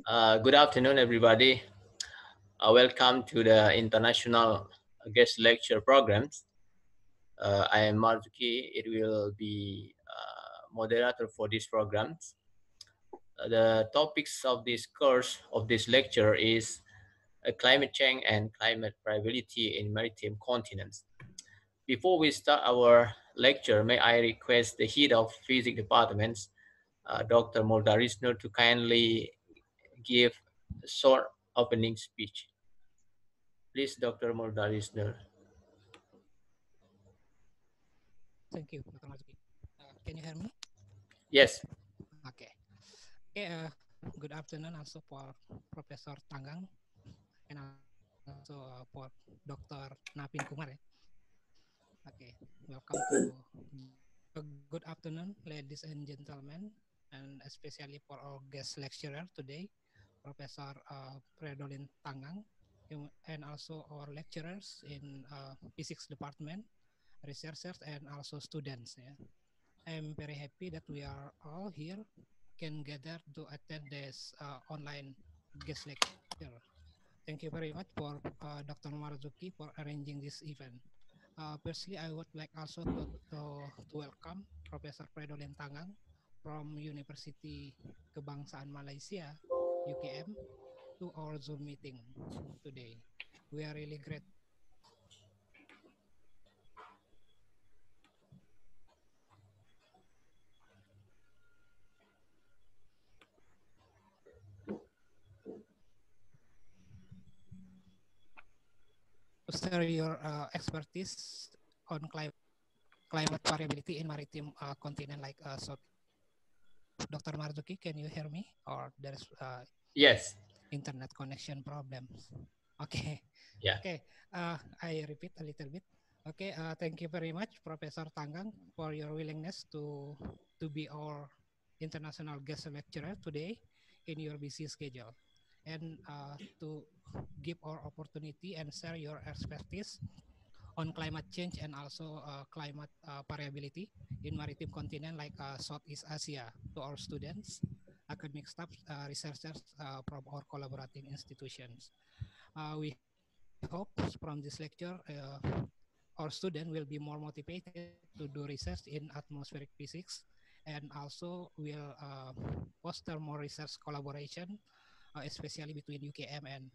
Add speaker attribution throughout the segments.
Speaker 1: Good afternoon, everybody. Welcome to the International Guest Lecture Programs. I am Marzuki. It will be moderator for these programs. The topics of this course of this lecture is climate change and climate variability in maritime continents. Before we start our lecture, may I request the head of physics departments, Dr. Moldarisner, to kindly give a short opening speech. Please, Dr. Moldarisner.
Speaker 2: Thank you, Dr. Marzuki. Can you hear me?
Speaker 1: Yes.
Speaker 2: Okay. Good afternoon also for Professor Tanggang and also for Dr. Napin Kumar. Okay, welcome to good afternoon, ladies and gentlemen, and especially for our guest lecturer today, Professor Fridolin Tanggang, and also our lecturers in physics department, researchers, and also students. Yeah. I'm very happy that we are all here can gather to attend this online guest lecture. Thank you very much for Dr. Marzuki for arranging this event. Firstly, I would like also to welcome Professor Fridolin Tanggang from University Kebangsaan Malaysia, UKM, to our Zoom meeting today. We are really great. To share your expertise on climate variability in maritime continent like South. Dr. Marzuki, can you hear me? Or there's
Speaker 1: Yes.
Speaker 2: internet connection problems? Okay.
Speaker 1: Yeah.
Speaker 2: Okay. I repeat a little bit. Okay. Thank you very much, Professor Tanggang, for your willingness to be our international guest lecturer today in your busy schedule, and to give our opportunity and share your expertise on climate change and also climate variability in maritime continent like Southeast Asia to our students, academic staff, researchers from our collaborating institutions. We hope from this lecture, our student will be more motivated to do research in atmospheric physics and also will foster more research collaboration, especially between UKM and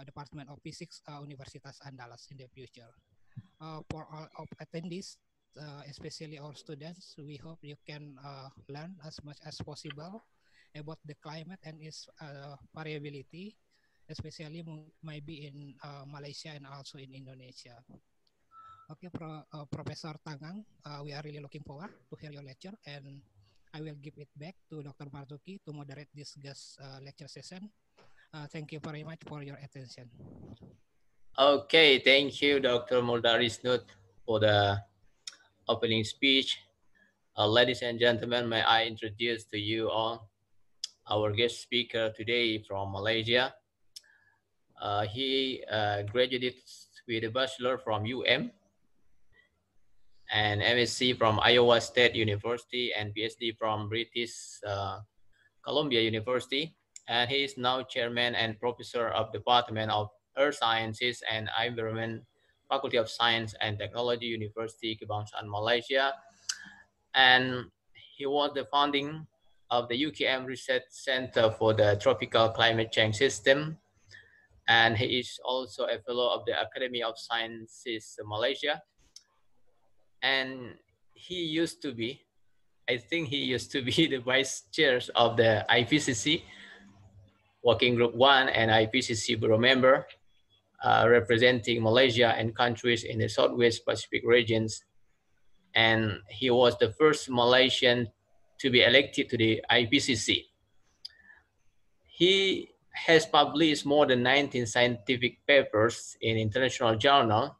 Speaker 2: Department of Physics, Universitas Andalas in the future. For all of attendees, especially our students, we hope you can learn as much as possible about the climate and its variability, especially maybe in Malaysia and also in Indonesia. Okay, Professor Tanggang, we are really looking forward to hear your lecture, and I will give it back to Dr. Marzuki to moderate this guest lecture session. Thank you very much for your attention.
Speaker 1: Okay, thank you, Dr. Moldarisnut, for the opening speech. Ladies and gentlemen, may I introduce to you all our guest speaker today from Malaysia. He graduated with a bachelor from UM and MSc from Iowa State University and PhD from British Columbia University. And he is now chairman and professor of Department of Earth Sciences and Environment, Faculty of Science and Technology, University Kebangsaan Malaysia. And he was the founding of the UKM Research Center for the Tropical Climate Change System. And he is also a fellow of the Academy of Sciences Malaysia. And he used to be, I think he used to be the vice chair of the IPCC Working Group 1 and IPCC Bureau member, representing Malaysia and countries in the Southwest Pacific regions. And he was the first Malaysian to be elected to the IPCC. He has published more than 19 scientific papers in international journals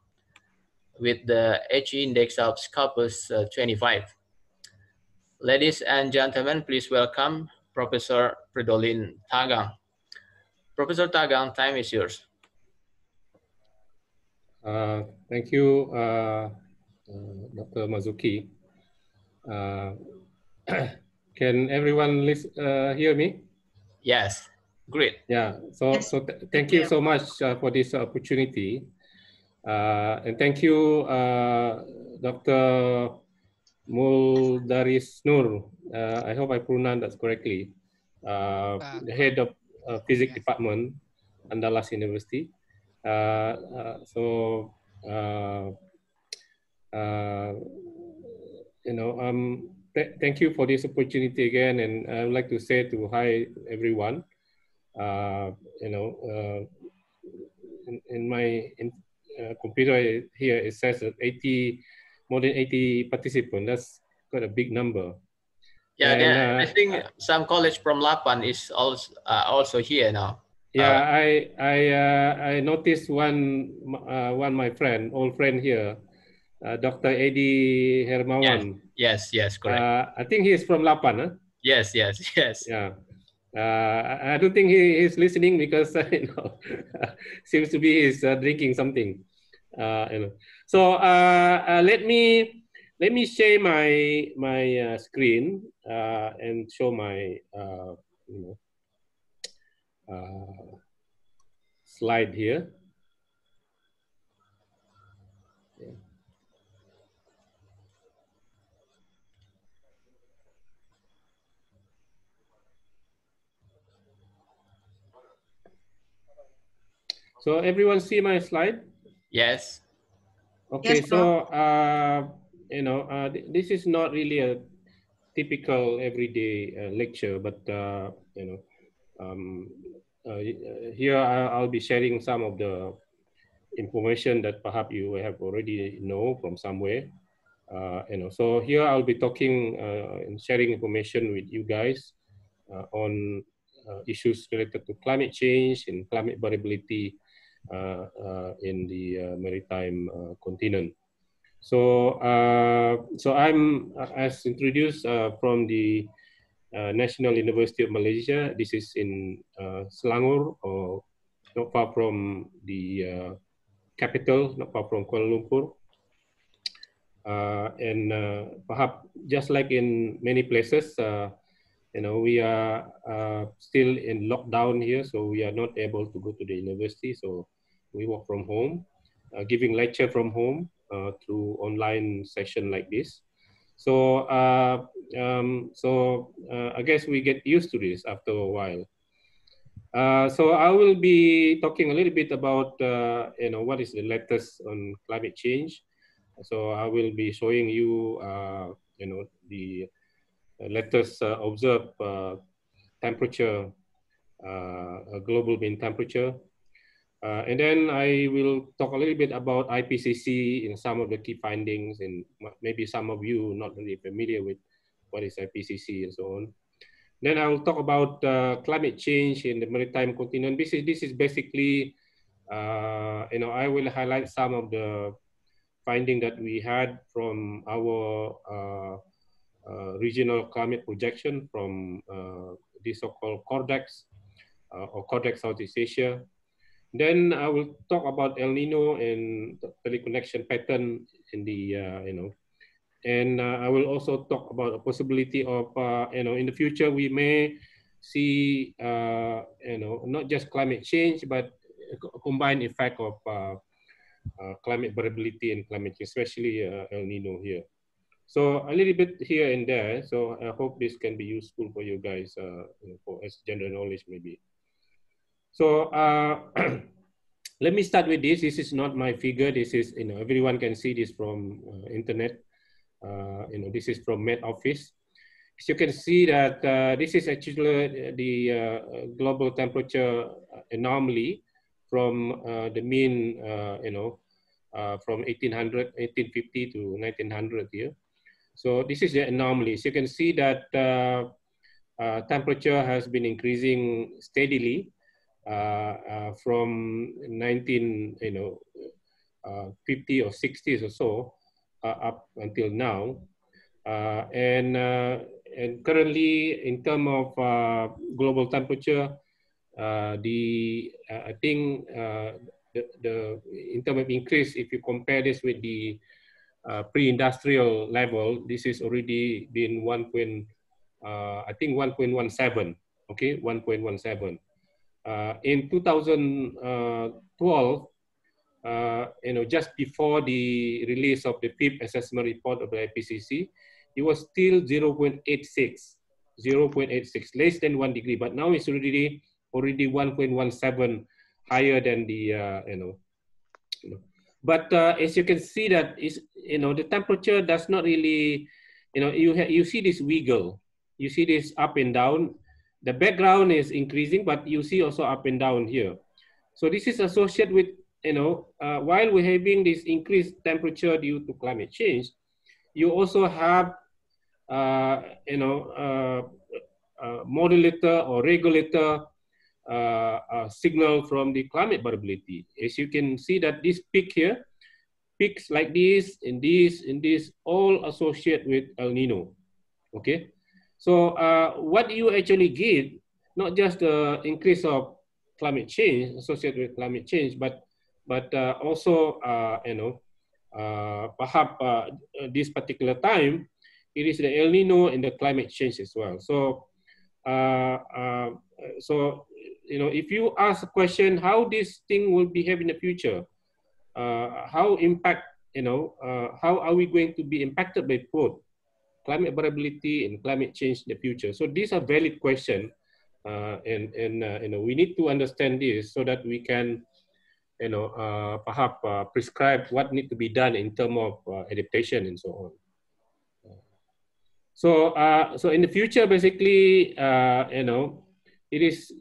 Speaker 1: with the H index of Scopus 25. Ladies and gentlemen, please welcome Professor Fridolin Tanggang. Professor Tanggang, time is yours.
Speaker 3: Thank you, Dr. Marzuki. Can everyone hear me?
Speaker 1: Yes. Great.
Speaker 3: Yeah. So thank you so much for this opportunity, and thank you, Dr. Muldaris Nur. I hope I pronounced that correctly. The head of Physics Department, Andalas University. You know, thank you for this opportunity again, and I would like to say to hi everyone. You know, in my computer here it says that more than 80 participants. That's quite a big number.
Speaker 1: Yeah, and, I think some college from Lapan is also here now.
Speaker 3: Yeah, I noticed one my friend, old friend here, Dr. Eddie Hermawan.
Speaker 1: Yes, correct.
Speaker 3: I think he is from Lapan, huh?
Speaker 1: Yes.
Speaker 3: Yeah. I don't think he is listening because you know, seems to be he's drinking something. You know. So let me share my screen and show my you know slide here. Yeah. So everyone see my slide?
Speaker 1: Yes.
Speaker 3: Okay,
Speaker 4: yes,
Speaker 3: so you know, this is not really a typical everyday lecture, but you know, here I'll be sharing some of the information that perhaps you have already know from somewhere. You know, so here I'll be talking and sharing information with you guys on issues related to climate change and climate variability in the maritime continent. So, so I'm as introduced from the National University of Malaysia. This is in Selangor, or not far from the capital, not far from Kuala Lumpur. And perhaps just like in many places, you know, we are still in lockdown here, so we are not able to go to the university. So we work from home, giving lecture from home through online session like this. So I guess we get used to this after a while. So I will be talking a little bit about you know, what is the latest on climate change. So I will be showing you you know, the latest observed temperature, global mean temperature. And then I will talk a little bit about IPCC in some of the key findings, and maybe some of you not really familiar with what is IPCC and so on. Then I will talk about climate change in the maritime continent. This is basically, you know, I will highlight some of the finding that we had from our regional climate projection from the so-called CORDEX or CORDEX Southeast Asia. Then I will talk about El Nino and the teleconnection pattern in the, you know, and I will also talk about a possibility of, you know, in the future we may see, you know, not just climate change, but a combined effect of climate variability and climate change, especially El Nino here. So a little bit here and there. So I hope this can be useful for you guys, you know, for as general knowledge maybe. So let me start with this. This is not my figure. This is, you know, everyone can see this from internet. You know, this is from Met Office. As you can see that this is actually the global temperature anomaly from the mean, you know, from 1850 to 1900 here. So this is the anomaly. So you can see that temperature has been increasing steadily from 50 or 60s or so up until now. And currently, in terms of global temperature, I think the in terms of increase, if you compare this with the pre-industrial level, this is already been I think 1.17. Okay, 1.17. in 2012, just before the release of the fifth assessment report of the IPCC, it was still 0.86, less than 1 degree. But now it's already 1.17 higher than the But as you can see that is the temperature does not really you see this wiggle, you see this up and down. The background is increasing, but you see also up and down here. So this is associated with while we're having this increased temperature due to climate change, you also have modulator or regulator signal from the climate variability. As you can see that this peak here, peaks like this, and this all associate with El Nino. Okay, so what you actually get, not just the increase of climate change associated with climate change, but also perhaps this particular time, it is the El Nino and the climate change as well. So if you ask a question, how this thing will behave in the future, how are we going to be impacted by both climate variability and climate change in the future? So these are valid questions, and we need to understand this so that we can perhaps prescribe what needs to be done in terms of adaptation and so on. So in the future, basically, it is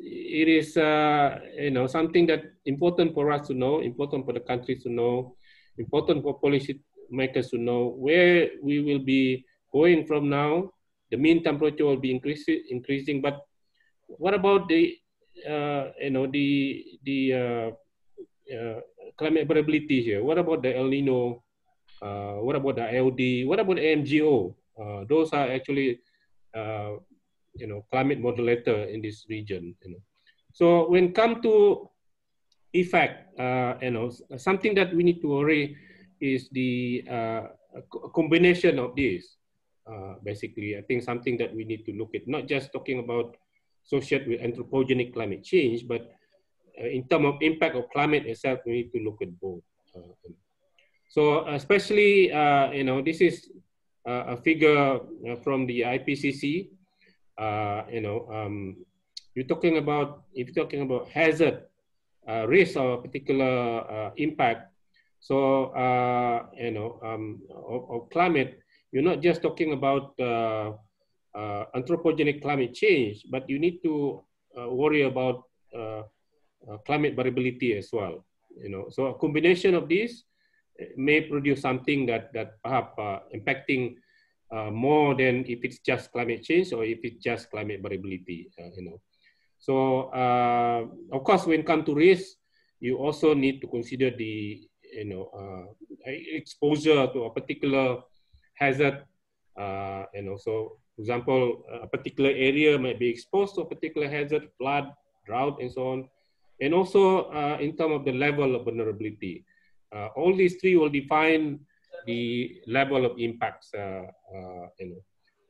Speaker 3: something that important for us to know, important for the countries to know, important for policy makers to know where we will be going from now. The mean temperature will be increasing, but what about the climate variability here? What about the El Nino? What about the IOD? What about AMGO? Those are actually climate modulator in this region. So when it comes to effect, something that we need to worry is the combination of this. Basically, I think something that we need to look at, not just talking about associated with anthropogenic climate change, but in terms of impact of climate itself, we need to look at both. So especially, this is a figure from the IPCC. If you're talking about hazard, risk of a particular impact, so of climate, you're not just talking about anthropogenic climate change, but you need to worry about climate variability as well. So a combination of these may produce something that perhaps impacting more than if it's just climate change or if it's just climate variability. So of course, when it comes to risk, you also need to consider the exposure to a particular hazard. So for example, a particular area might be exposed to a particular hazard, flood, drought, and so on. And also in terms of the level of vulnerability. All these three will define the level of impacts.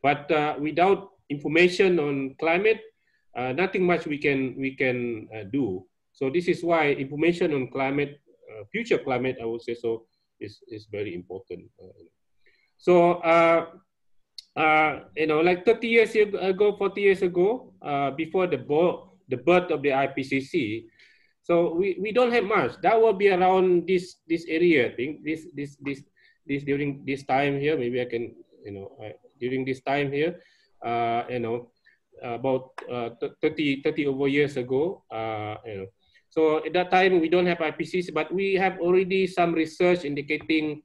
Speaker 3: But without information on climate, nothing much we can do. So this is why information on climate, future climate, I would say so, is very important. So like 30 years ago, 40 years ago, before the birth of the IPCC, so we don't have much. That will be around this area. I think this during this time here. Maybe I can during this time here, about 30 over years ago. So at that time we don't have IPCC, but we have already some research indicating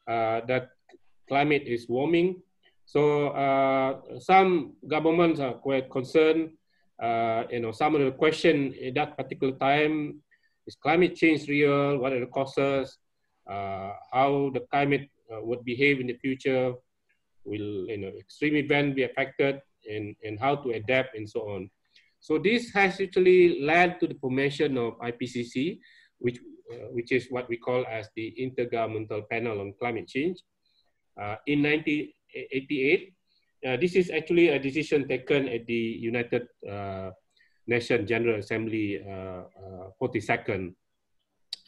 Speaker 3: that climate is warming. So some governments are quite concerned. Some of the question at that particular time is climate change real? What are the causes? How the climate would behave in the future? Will extreme event be affected? And how to adapt and so on. So this has actually led to the formation of IPCC, which is what we call as the Intergovernmental Panel on Climate Change. In 1988, this is actually a decision taken at the United National General Assembly 42nd,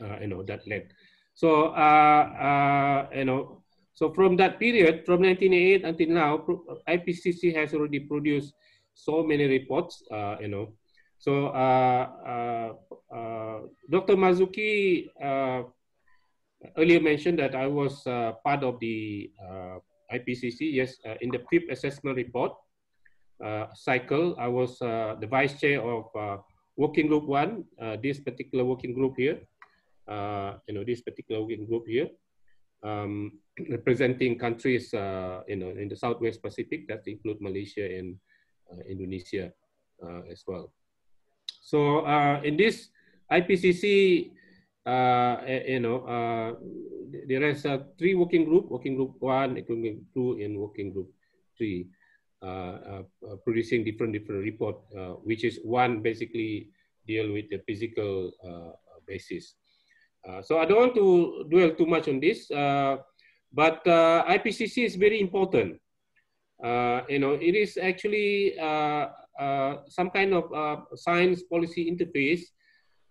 Speaker 3: that led. So, so from that period, from 1988 until now, IPCC has already produced so many reports, So Dr. Mazuki earlier mentioned that I was part of the IPCC. Yes, in the fifth assessment report cycle, I was the vice chair of Working Group 1, this particular working group here. This particular working group here, representing countries, in the Southwest Pacific, that include Malaysia and Indonesia as well. So in this IPCC, there is 3 working group: Working Group 1, Working Group 2, and Working Group 3, producing different report, which is one basically deal with the physical basis. So I don't want to dwell too much on this, but IPCC is very important. It is actually some kind of science policy interface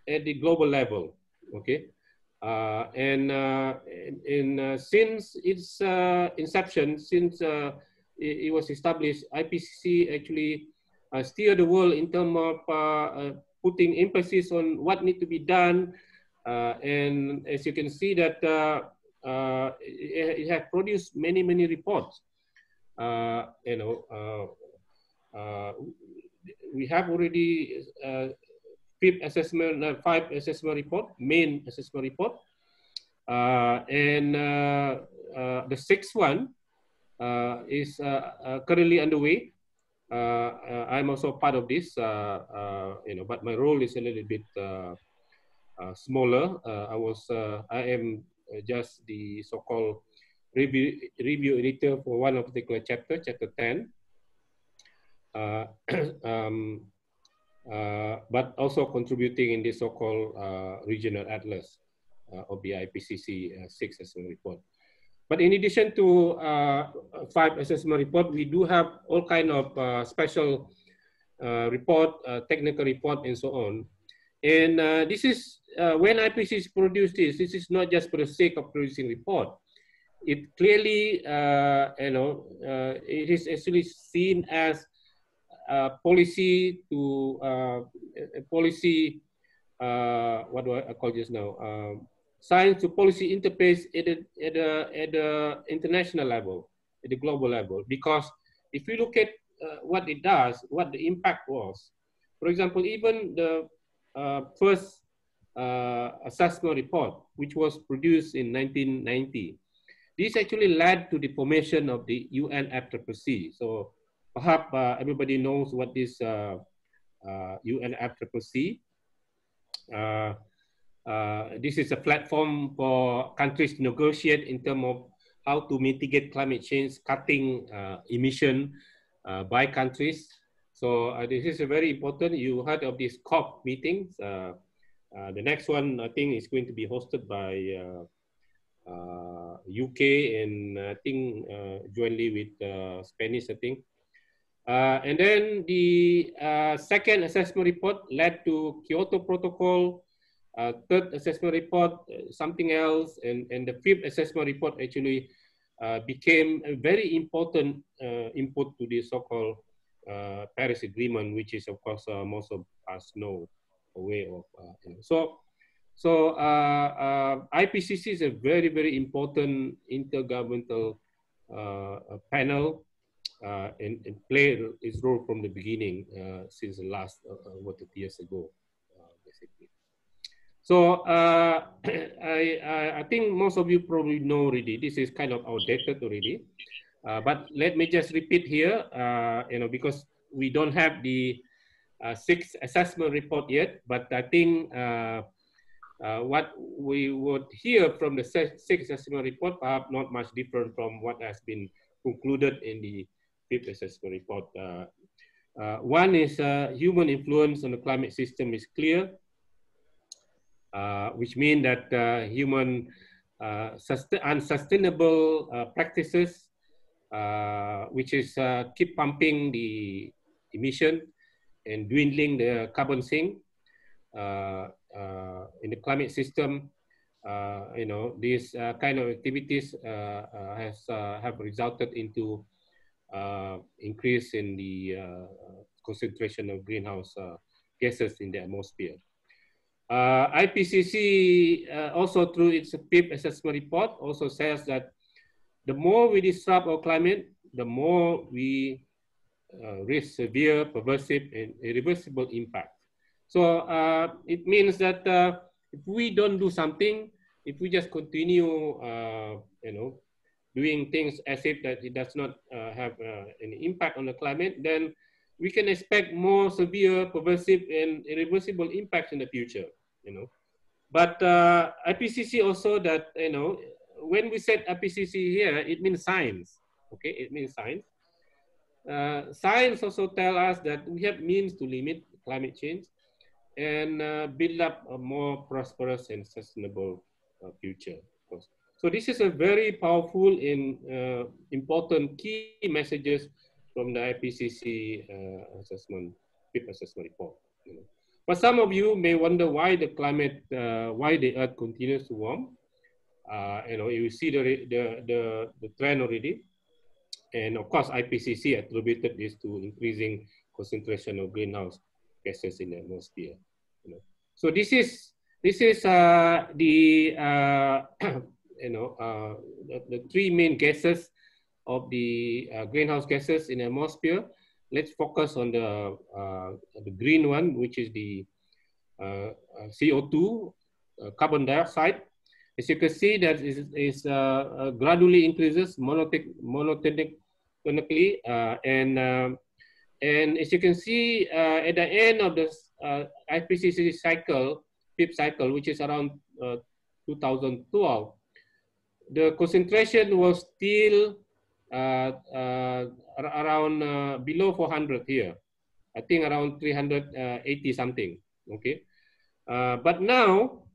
Speaker 3: at the global level. Okay, since its inception, since it was established, IPCC actually steer the world in terms of putting emphasis on what needs to be done. And as you can see that it has produced many reports. We have already 5 assessment report, main assessment report, and the 6th one is currently underway. I'm also part of this, but my role is a little bit smaller. I am just the so-called review editor for one particular chapter, chapter 10. But also contributing in the so-called regional atlas of the IPCC 6 assessment report. But in addition to 5 assessment report, we do have all kind of special report, technical report, and so on. And this is when IPCC produced this is not just for the sake of producing report. It clearly, it is actually seen as policy to policy. What do I call this now? Science to policy interface at the international level, at the global level. Because if you look at what it does, what the impact was, for example, even the first assessment report, which was produced in 1990, this actually led to the formation of the UNFCCC. So perhaps everybody knows what is UNFCCC. This is a platform for countries to negotiate in terms of how to mitigate climate change, cutting emission by countries. So this is a very important. You heard of these COP meetings. The next one, I think, is going to be hosted by UK and I think jointly with Spanish, I think. And then the second assessment report led to Kyoto Protocol. Third assessment report, something else, and the 5th assessment report actually became a very important input to the so-called Paris Agreement, which is, of course, most of us know a way of. So IPCC is a very important intergovernmental panel and played its role from the beginning since the last 30 years ago, basically. So I think most of you probably know already. This is kind of outdated already, but let me just repeat here, because we don't have the 6th assessment report yet. But I think what we would hear from the 6th assessment report perhaps not much different from what has been concluded in the 5th assessment report. One is human influence on the climate system is clear. Which means that human unsustainable practices, which is keep pumping the emission, and dwindling the carbon sink in the climate system. These kind of activities have resulted into increase in the concentration of greenhouse gases in the atmosphere. IPCC also through its PIP assessment report also says that the more we disrupt our climate, the more we risk severe, pervasive, and irreversible impact. So it means that if we don't do something, if we just continue, doing things as if that it does not have any impact on the climate, then we can expect more severe, pervasive, and irreversible impacts in the future. But IPCC also that when we said IPCC here, it means science. Okay, it means science. Science also tell us that we have means to limit climate change and build up a more prosperous and sustainable future. So this is a very powerful and important key messages from the IPCC assessment, PIP assessment report. But some of you may wonder why the climate, why the Earth continues to warm. You see the trend already. And of course, IPCC attributed this to increasing concentration of greenhouse gases in the atmosphere. So this is the the three main gases of the greenhouse gases in the atmosphere. Let's focus on the green one, which is the CO2, carbon dioxide. As you can see, that is gradually increases monotonically, and as you can see at the end of the IPCC cycle, PIP cycle, which is around 2012, the concentration was still around below 400 here. I think around 380 something. Okay, but now.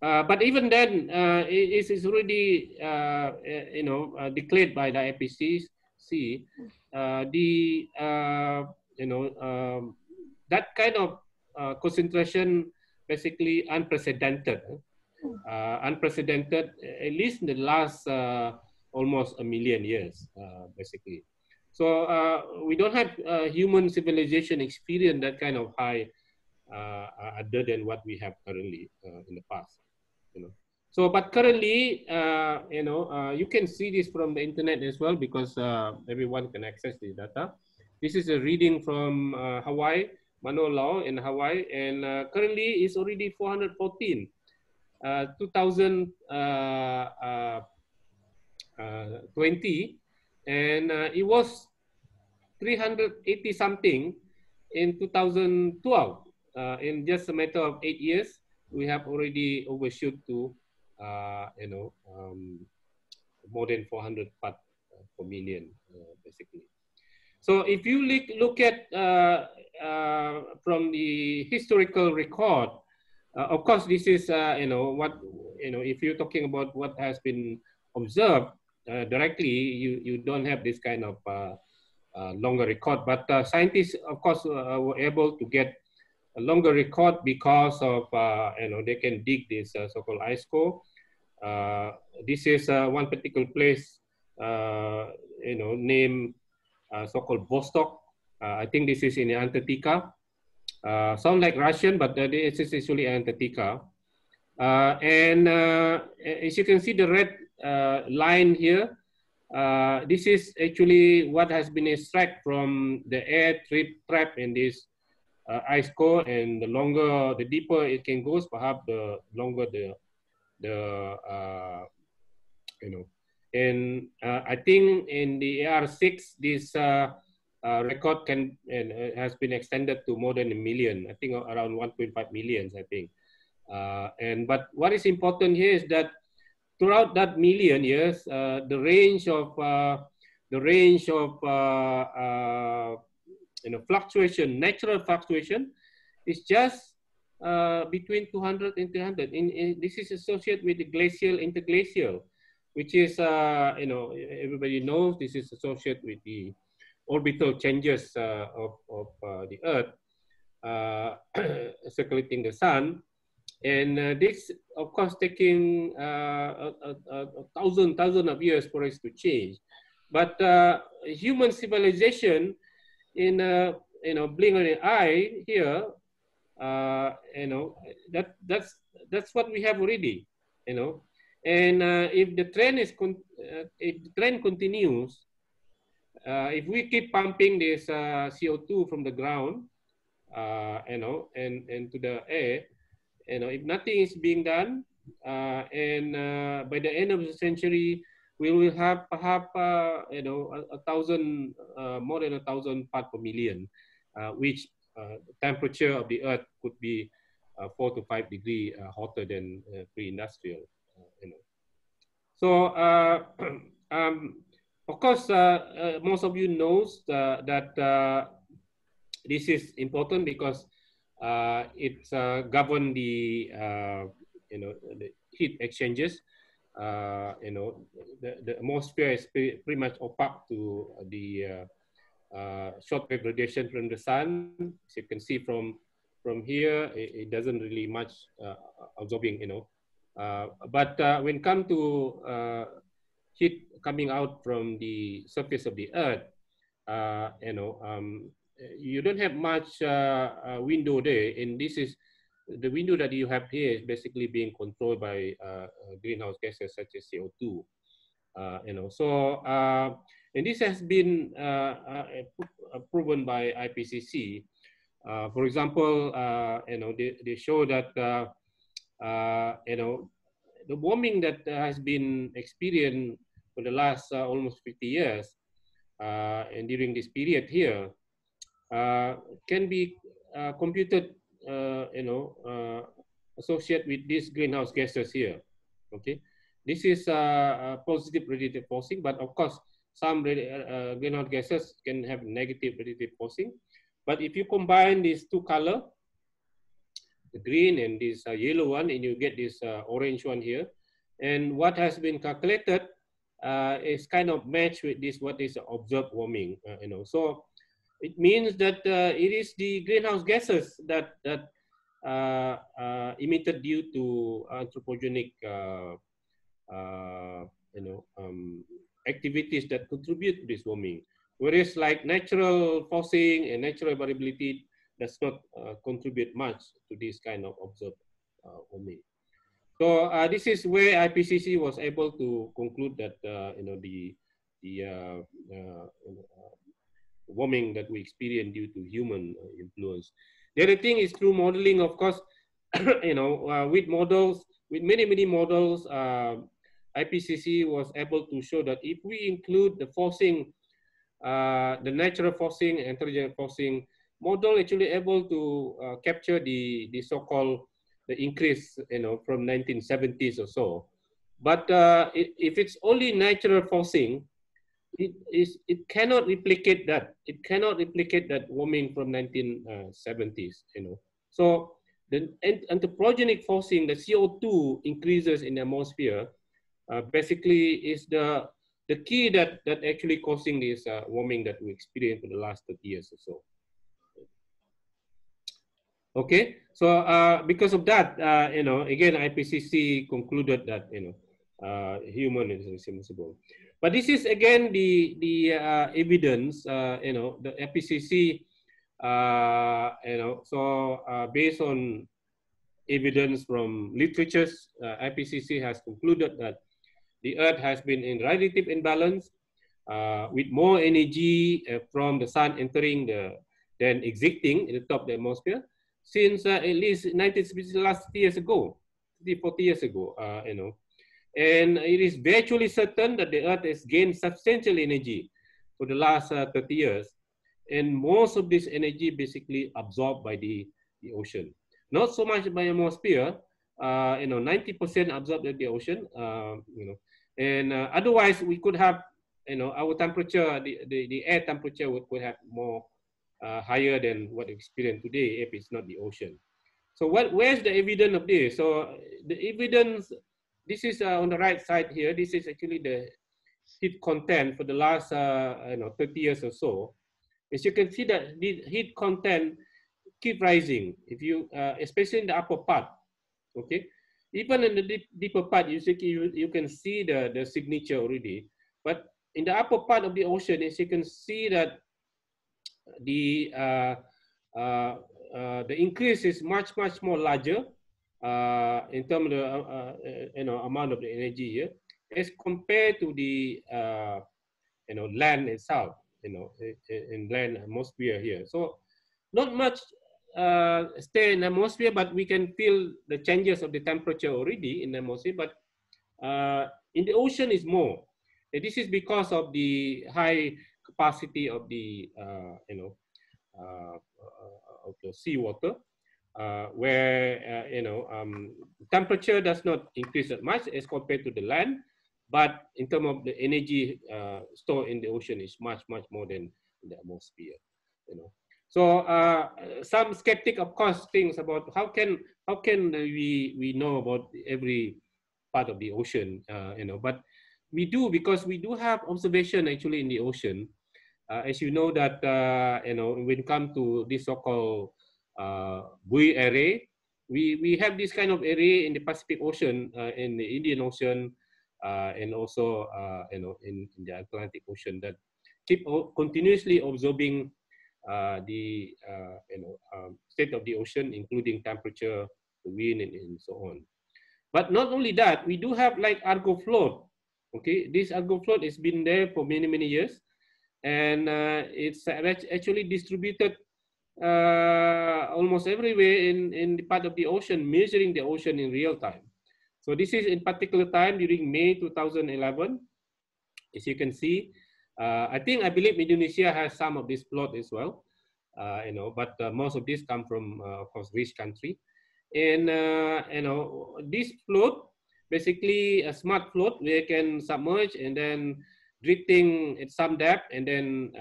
Speaker 3: But even then, it is already, declared by the IPCC. That kind of concentration, basically unprecedented, at least in the last almost a million years, basically. So we don't have human civilization experience that kind of high, other than what we have currently in the past. So, but currently, you can see this from the internet as well, because everyone can access the data. This is a reading from Hawaii, Manoa Law in Hawaii, and currently it's already 414. 2020, and it was 380 something in 2012. In just a matter of 8 years, we have already overshoot to, more than 400 parts per million, basically. So if you look at from the historical record, of course, this is if you're talking about what has been observed directly, you don't have this kind of longer record. But scientists, of course, were able to get a longer record because of they can dig this so-called ice core. This is one particular place, named so-called Vostok. I think this is in Antarctica. Sound like Russian, but this is actually Antarctica. And as you can see, the red line here, this is actually what has been extracted from the air trap in this ice core, and the deeper it can go, perhaps the longer and I think in the AR6, this record has been extended to more than 1 million. I think around 1.5 million, I think. But what is important here is that throughout that million years, the range of fluctuation, natural fluctuation, is just between 200 and 300. This is associated with the glacial interglacial, which is everybody knows this is associated with the orbital changes of the Earth. circulating the sun. And this, of course, taking a thousand of years for us to change. But human civilization, in blink of an eye here, that's what we have already, And if the trend continues, if we keep pumping this CO2 from the ground, and to the air, if nothing is being done, and by the end of the century, we will have perhaps more than 1,000 parts per million, which the temperature of the Earth could be 4 to 5 degrees hotter than pre-industrial. So, of course, most of you knows that this is important because it's govern the the heat exchanges. The atmosphere is pretty much opaque to the short wave radiation from the sun. As you can see from here, it doesn't really much absorbing, but when it comes to heat coming out from the surface of the Earth, you don't have much window there, and this is the window that you have here is basically being controlled by greenhouse gases such as CO2. And this has been proven by IPCC. For example, they show that the warming that has been experienced for the last almost 50 years, and during this period here, can be computed, associated with these greenhouse gases here. Okay, this is positive radiative forcing, but of course, some greenhouse gases can have negative radiative forcing. But if you combine these two colors, the green and this yellow one, and you get this orange one here, and what has been calculated is kind of matched with this what is observed warming. So it means that it is the greenhouse gases that emitted due to anthropogenic activities that contribute to this warming. Whereas like natural forcing and natural variability does not contribute much to this kind of observed warming. So this is where IPCC was able to conclude that the warming that we experience due to human influence. The other thing is through modeling, of course, with models, with many models, IPCC was able to show that if we include the forcing, the natural forcing, anthropogenic forcing model, actually able to capture the so-called the increase, from 1970s or so. But if it's only natural forcing, it cannot replicate that. It cannot replicate that warming from 1970s. So the anthropogenic forcing, the CO2 increases in the atmosphere, basically is the key that actually causing this warming that we experienced for the last 30 years or so. Okay, so because of that, again, IPCC concluded that human is responsible. But this is again the evidence, the IPCC, based on evidence from literatures, IPCC has concluded that the Earth has been in radiative imbalance with more energy from the sun entering than exiting in the top of the atmosphere since at least 1960 last years ago, 40 years ago, And it is virtually certain that the Earth has gained substantial energy for the last 30 years. And most of this energy basically absorbed by the ocean. Not so much by atmosphere, 90% absorbed by the ocean, And otherwise we could have, our temperature, the air temperature could have more higher than what we experience today if it's not the ocean. So where's the evidence of this? So the evidence, this is on the right side here. This is actually the heat content for the last 30 years or so. As you can see that the heat content keep rising. If you, especially in the upper part, okay. Even in the deeper part, you can see the signature already. But in the upper part of the ocean, as you can see that the increase is much more larger in terms of the amount of the energy here as compared to the land itself, in land atmosphere here. So not much stay in the atmosphere, but we can feel the changes of the temperature already in the atmosphere. But in the ocean is more. And this is because of the high capacity of the of the seawater, where temperature does not increase that much as compared to the land, but in terms of the energy stored in the ocean is much more than in the atmosphere. So some skeptic, of course, thinks about how can we know about every part of the ocean, but we do, because we do have observation actually in the ocean. As you know that when it comes to this so-called buoy array, we have this kind of array in the Pacific Ocean, in the Indian Ocean, and also in the Atlantic Ocean, that keep continuously observing the state of the ocean, including temperature, the wind, and so on. But not only that, we do have like Argo float. Okay, this Argo float has been there for many years, and it's actually distributed almost everywhere in the part of the ocean, measuring the ocean in real time. So this is in particular time during May 2011. As you can see, I believe Indonesia has some of this float as well, but most of this come from, of course, rich country. And this float, basically a smart float where you can submerge and then drifting at some depth, and then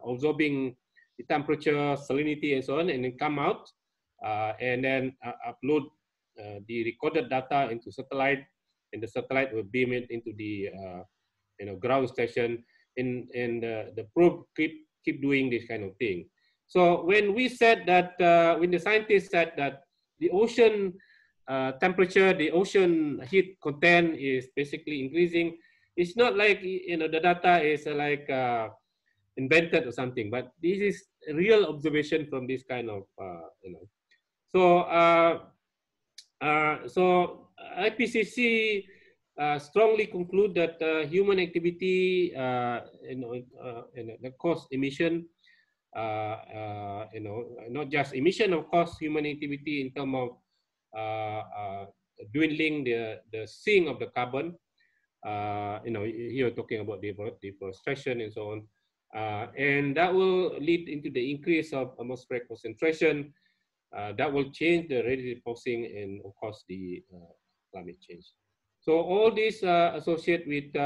Speaker 3: absorbing the temperature, salinity, and so on, and then come out and then upload the recorded data into satellite, and the satellite will beam it into the ground station, and the probe keep doing this kind of thing. So when we said that, when the scientists said that the ocean temperature, the ocean heat content is basically increasing, it's not like the data is like invented or something, but this is a real observation from this kind of So IPCC strongly conclude that human activity, the cause emission, not just emission, of course, human activity in terms of dwindling the sink of the carbon. Here talking about deforestation and so on, and that will lead into the increase of atmospheric concentration. That will change the radiative forcing and, of course, the climate change. So all these associate with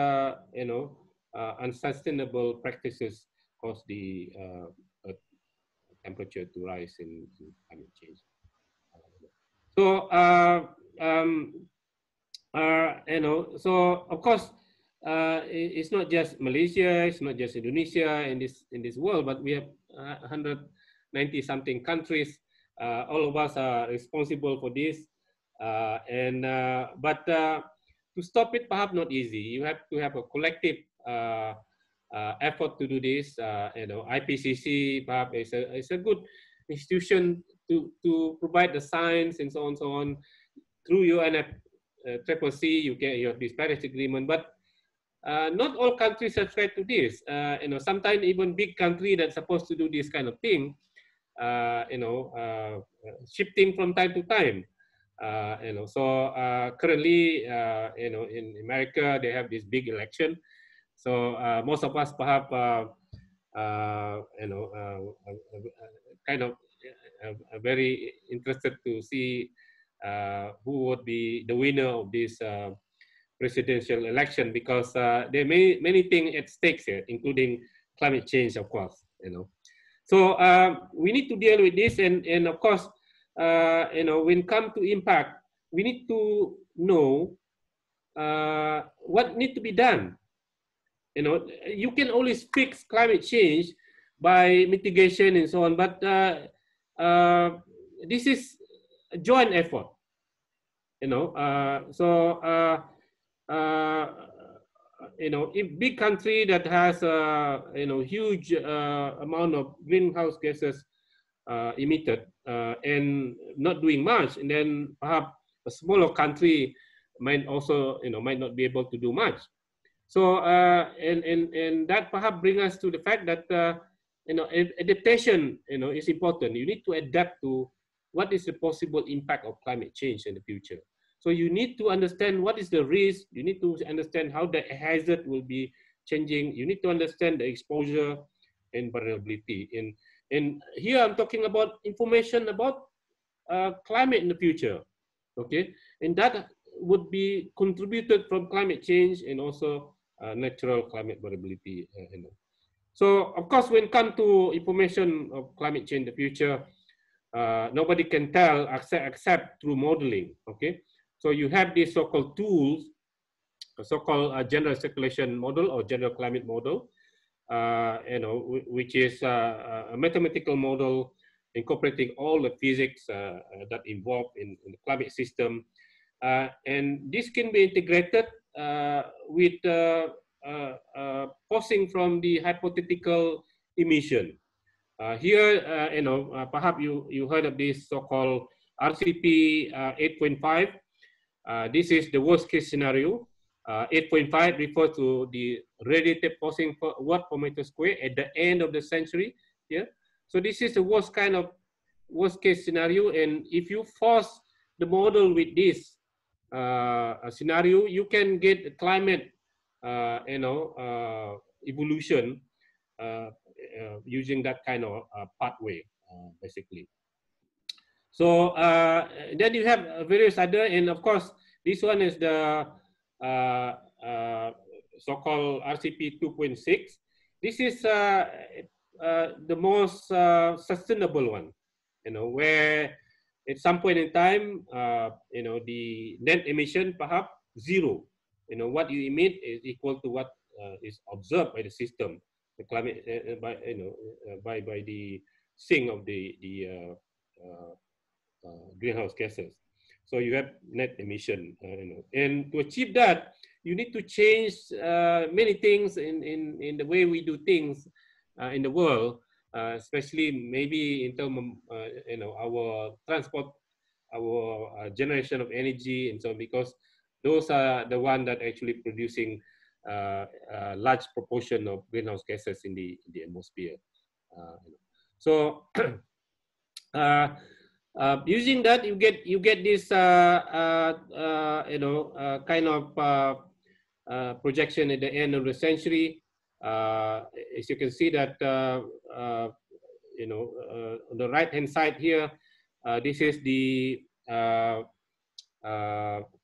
Speaker 3: unsustainable practices cause the temperature to rise in climate change. So so of course it's not just Malaysia, it's not just Indonesia in this world, but we have 190 something countries. All of us are responsible for this, but to stop it, perhaps not easy. You have to have a collective effort to do this. IPCC perhaps is a good institution to provide the science and so on. Through UNFCCC, you have this Paris Agreement, but not all countries subscribe to this. Sometimes even big country that's supposed to do this kind of thing, shifting from time to time. So currently, in America, they have this big election. So most of us perhaps, kind of very interested to see who would be the winner of this presidential election, because there are many things at stake here, including climate change, of course. So we need to deal with this, and of course, when it comes to impact, we need to know what needs to be done. You can always fix climate change by mitigation and so on, but this is a joint effort, you know. You know, if big country that has you know, huge amount of greenhouse gases emitted and not doing much, and then perhaps a smaller country might also, you know, might not be able to do much. So and that perhaps bring us to the fact that you know, adaptation, you know, is important. You need to adapt to what is the possible impact of climate change in the future. So you need to understand what is the risk. You need to understand how the hazard will be changing. You need to understand the exposure and vulnerability. And here I'm talking about information about climate in the future, okay? And that would be contributed from climate change and also natural climate variability. You know. So of course, when it comes to information of climate change in the future, nobody can tell except through modeling, okay? So you have these so-called tools, so-called general circulation model or general climate model, you know, which is a mathematical model incorporating all the physics that involved in the climate system. And this can be integrated with posing from the hypothetical emission. Here, you know, perhaps you heard of this so-called RCP 8.5. This is the worst case scenario. 8.5 refers to the radiated posing per watt per meter square at the end of the century. Yeah. So this is the worst case scenario. And if you force the model with this scenario, you can get a climate, you know, evolution using that kind of pathway, basically. So then you have various other, and of course, this one is the so-called RCP 2.6. This is the most sustainable one, you know, where at some point in time, you know, the net emission perhaps zero. You know, what you emit is equal to what is observed by the system, the climate, by, you know, by the sink of the greenhouse gases. So you have net emission, you know, and to achieve that, you need to change many things in the way we do things in the world, especially maybe in terms of you know, our transport, our generation of energy, and so on, because those are the one that actually producing a large proportion of greenhouse gases in the atmosphere. You know. So using that, you get this you know, kind of projection at the end of the century. As you can see that you know, on the right hand side here, this is the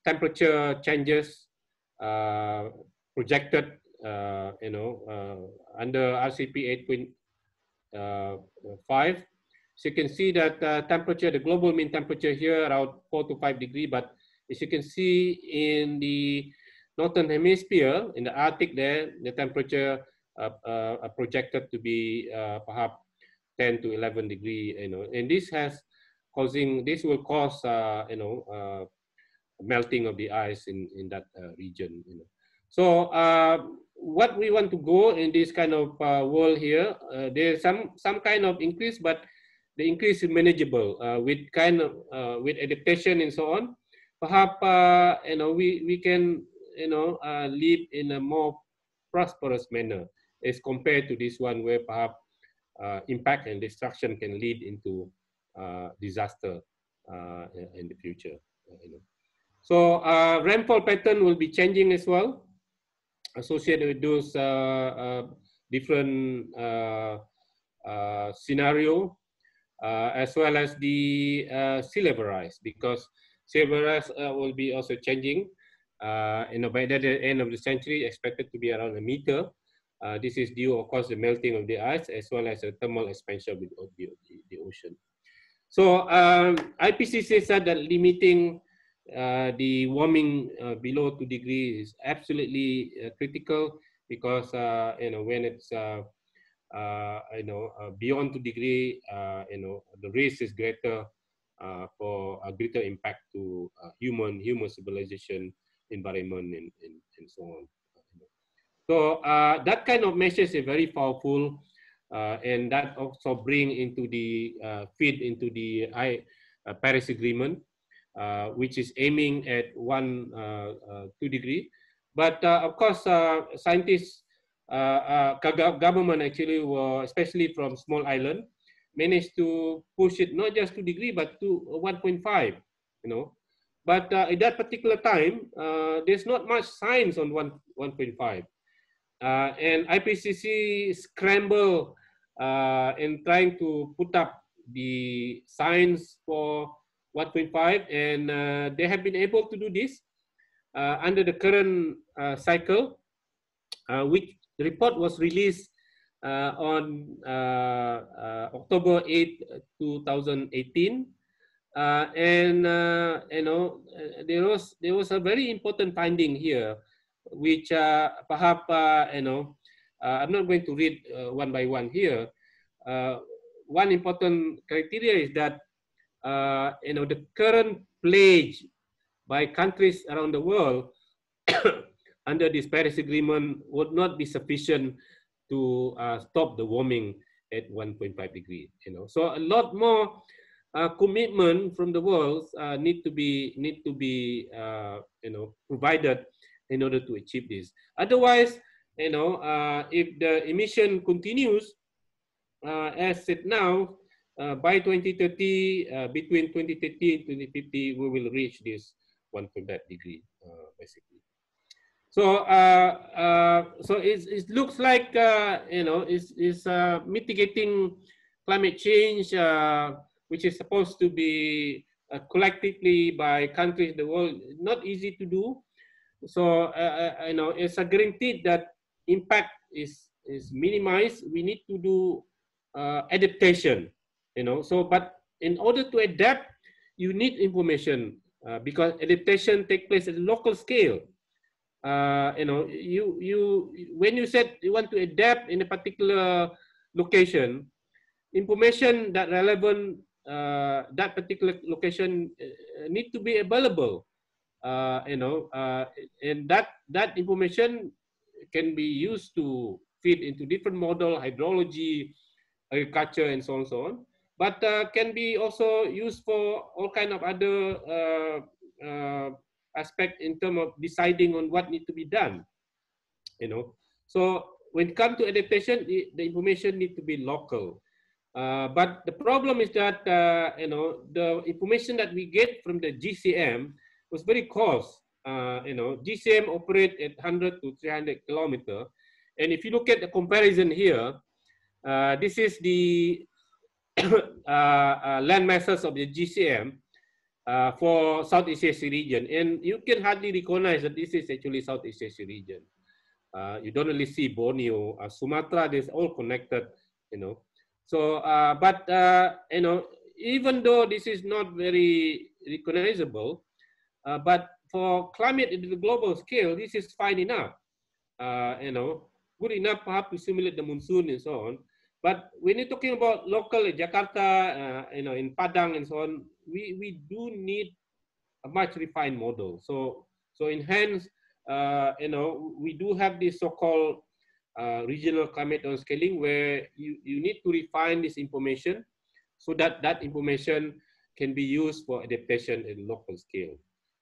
Speaker 3: temperature changes projected, you know, under RCP 8.5. So you can see that temperature, the global mean temperature here around 4 to 5 degrees, but as you can see in the northern hemisphere, in the Arctic there, the temperature are projected to be perhaps 10 to 11 degrees, you know, and this will cause, you know, melting of the ice in that region, you know. So what we want to go in this kind of world here, there's some kind of increase, but the increase is manageable with kind of with adaptation and so on. Perhaps you know, we can, you know, live in a more prosperous manner as compared to this one where perhaps impact and destruction can lead into disaster in the future. You know. So rainfall pattern will be changing as well, associated with those different scenario. As well as the sea level rise, because sea level rise will be also changing. You know, by the end of the century, expected to be around 1 meter. This is due, of course, the melting of the ice as well as the thermal expansion of the ocean. So IPCC said that limiting the warming below 2 degrees is absolutely critical, because you know, when it's you know, beyond 2 degrees, you know, the risk is greater for a greater impact to human civilization, environment, and so on. So that kind of message is very powerful, and that also bring into the feed into the Paris Agreement, which is aiming at 2 degree. But of course, scientists, government actually were, especially from small island, managed to push it not just 2 degree but to 1.5. You know, but at that particular time, there's not much science on 1.5. And IPCC scramble in trying to put up the science for 1.5, and they have been able to do this under the current cycle, which the report was released on October 8, 2018. And you know, there was a very important finding here, which perhaps you know, I'm not going to read one by one here. One important criteria is that you know, the current pledge by countries around the world under this Paris Agreement would not be sufficient to stop the warming at 1.5 degrees. You know, so a lot more commitment from the world need to be you know, provided in order to achieve this. Otherwise, you know, if the emission continues as it now, by 2030, between 2030 and 2050, we will reach this 1.5 degree basically. So so it looks like you know, is mitigating climate change, which is supposed to be collectively by countries in the world, not easy to do. So you know, it's a guaranteed that impact is minimized. We need to do adaptation, you know. So, but in order to adapt, you need information because adaptation takes place at a local scale. You know, when you said you want to adapt in a particular location, information that relevant that particular location need to be available. You know, and that information can be used to feed into different model, hydrology, agriculture, and so on and so on. But can be also used for all kind of other aspect in terms of deciding on what need to be done. You know, so when it comes to adaptation, the information need to be local. But the problem is that you know, the information that we get from the GCM was very cost. You know, GCM operate at 100 to 300 kilometer, and if you look at the comparison here, this is the land masses of the GCM for Southeast Asia region, and you can hardly recognize that this is actually Southeast Asia region. You don't really see Borneo, Sumatra. This all connected, you know. So, but you know, even though this is not very recognizable, but for climate at the global scale, this is fine enough. You know, good enough perhaps to simulate the monsoon and so on. But when you're talking about local Jakarta, you know, in Padang and so on, we do need a much refined model. So in hence, you know, we do have this so-called regional climate downscaling, where you need to refine this information so that that information can be used for adaptation at local scale.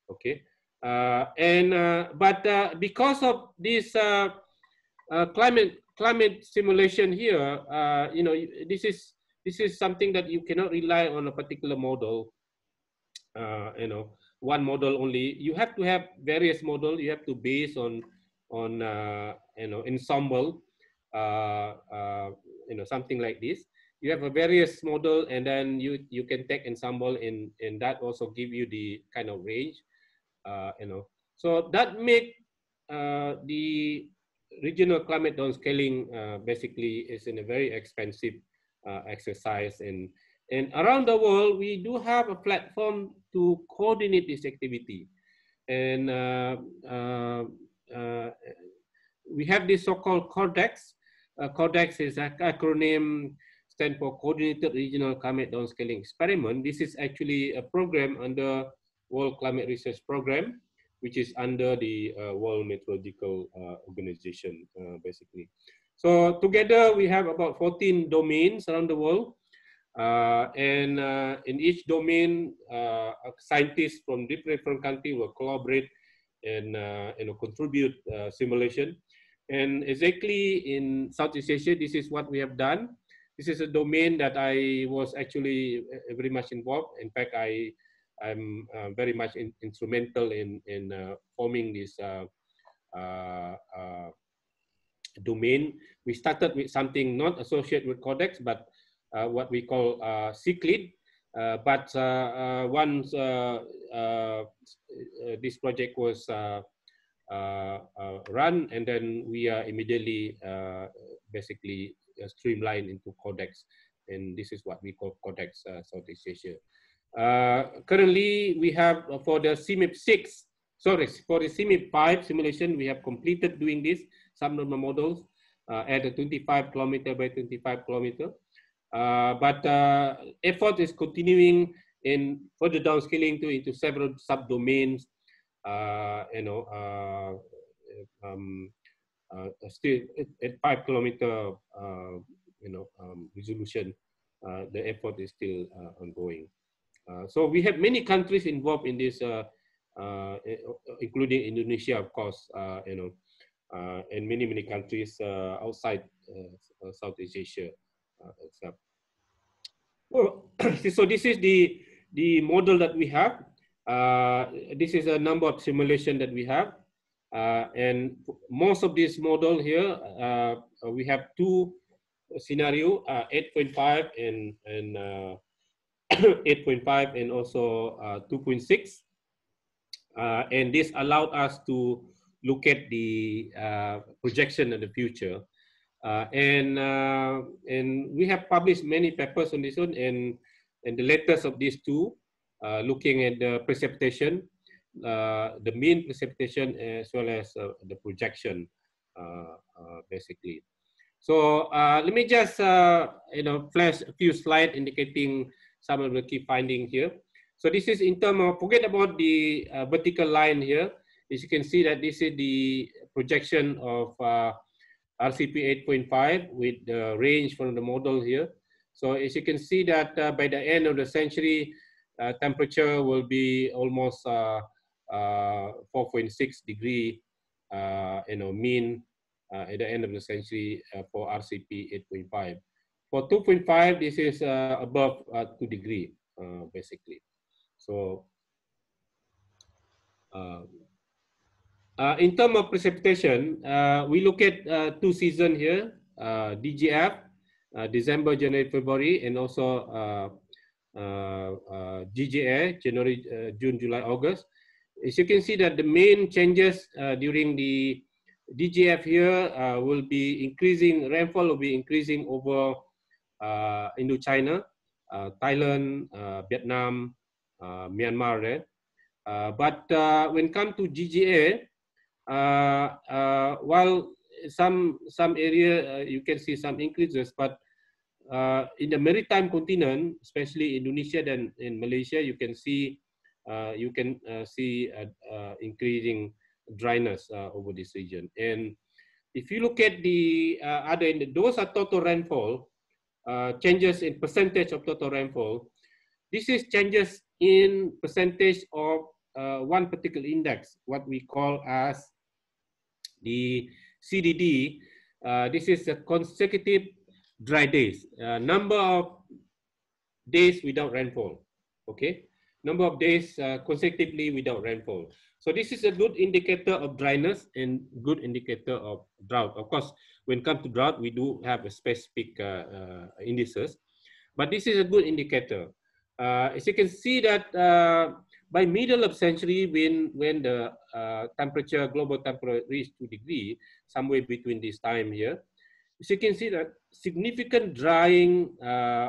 Speaker 3: Okay, but because of this climate simulation here, you know, this is something that you cannot rely on a particular model. You know, one model only. You have to have various models. You have to base on you know, ensemble, you know, something like this. You have a various model, and then you can take ensemble, and that also give you the kind of range. You know, so that make the regional climate downscaling basically is in a very expensive exercise, and around the world we do have a platform to coordinate this activity, and we have this so-called CORDEX. CORDEX is an acronym stands for Coordinated Regional Climate Downscaling Experiment. This is actually a program under World Climate Research Program, which is under the World Meteorological Organization, basically. So together we have about 14 domains around the world. And in each domain, scientists from different countries will collaborate and contribute simulation. And exactly in Southeast Asia, this is what we have done. This is a domain that I was actually very much involved. In fact, I'm very much instrumental in forming this domain. We started with something not associated with Codex, but what we call CICLID. But once this project was run, and then we are immediately basically streamlined into Codex, and this is what we call Codex Southeast Asia. Currently, we have for the CMIP 6, sorry, for the CMIP 5 simulation, we have completed doing this subnormal models at a 25 kilometer by 25 kilometer. But effort is continuing in further downscaling into several subdomains. Still at 5 kilometer, resolution, the effort is still ongoing. So we have many countries involved in this, including Indonesia, of course, and many countries outside Southeast Asia. Well, so this is the model that we have. This is a number of simulation that we have, and most of this model here, we have two scenario, 8.5 and 8.5 and also 2.6, and this allowed us to look at the projection of the future, and we have published many papers on this one, and the latest of these two, looking at the precipitation, the mean precipitation as well as the projection, basically. So let me just flash a few slides indicating some of the key findings here. So this is in terms of, forget about the vertical line here. As you can see that this is the projection of RCP 8.5 with the range from the model here. So as you can see that by the end of the century, temperature will be almost 4.6 degree, mean at the end of the century for RCP 8.5. For 2.5, this is above 2 degree, basically. So in terms of precipitation, we look at two seasons here, DGF, December, January, February, and also GJA, January, June, July, August. As you can see that the main changes during the DGF here will be increasing, rainfall will be increasing over Indochina, Thailand, Vietnam, Myanmar, right? But when it comes to GGA, while some area you can see some increases, but in the maritime continent, especially Indonesia and in Malaysia, you can see increasing dryness over this region. And if you look at the other end, those are total rainfall, changes in percentage of total rainfall. This is changes in percentage of one particular index, what we call as the CDD. This is a consecutive dry days, number of days without rainfall, okay? Number of days consecutively without rainfall. So this is a good indicator of dryness and good indicator of drought. Of course, when it comes to drought, we do have a specific indices, but this is a good indicator. As you can see that by middle of century, when the temperature, global temperature reached 2 degrees, somewhere between this time here, as you can see that significant drying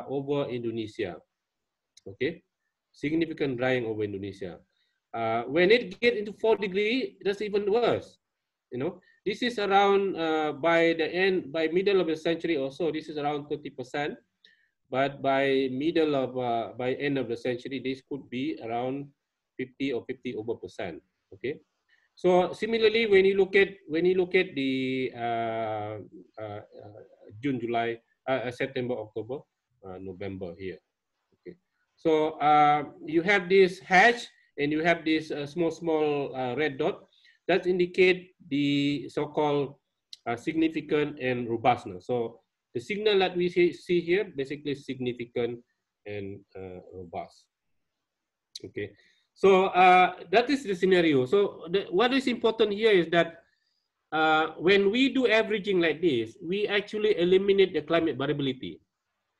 Speaker 3: over Indonesia, okay? Significant drying over Indonesia. When it get into 4 degrees, that's even worse. You know, this is around by the end, by middle of the century or so, this is around 30%. but by by end of the century, this could be around 50 or 50%. Okay. So similarly, when you look at the June, July, September, October, November here. Okay. So you have this hash and you have this small red dot that indicate the so-called significant and robustness. So the signal that we see here basically significant and robust. Okay. So that is the scenario. So what is important here is that when we do averaging like this, we actually eliminate the climate variability.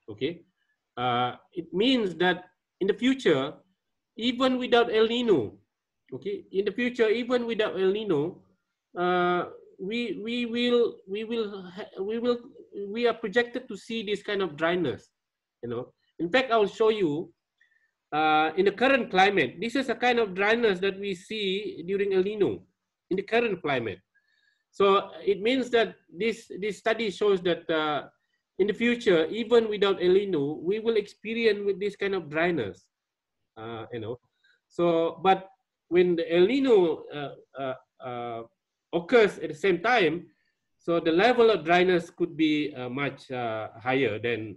Speaker 3: Okay. It means that in the future, even without El Nino, okay, in the future, even without El Nino, we are projected to see this kind of dryness. You know, in fact, I will show you. In the current climate, this is a kind of dryness that we see during El Nino in the current climate. So it means that this study shows that in the future, even without El Nino, we will experience with this kind of dryness. You know, so but when the El Nino occurs at the same time, so the level of dryness could be much higher than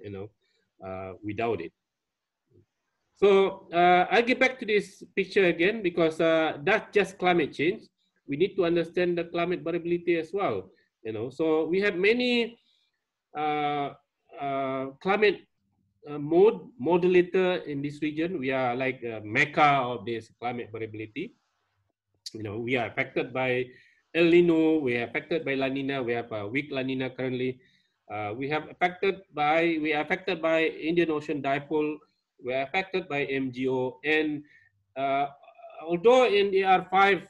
Speaker 3: you know without it. So I'll get back to this picture again because that's just climate change. We need to understand the climate variability as well. You know, so we have many climate modulator in this region. We are like a mecca of this climate variability. You know, we are affected by El Nino. We are affected by La Nina. We have a weak La Nina currently. We are affected by Indian Ocean dipole. We are affected by MGO, and although in the R5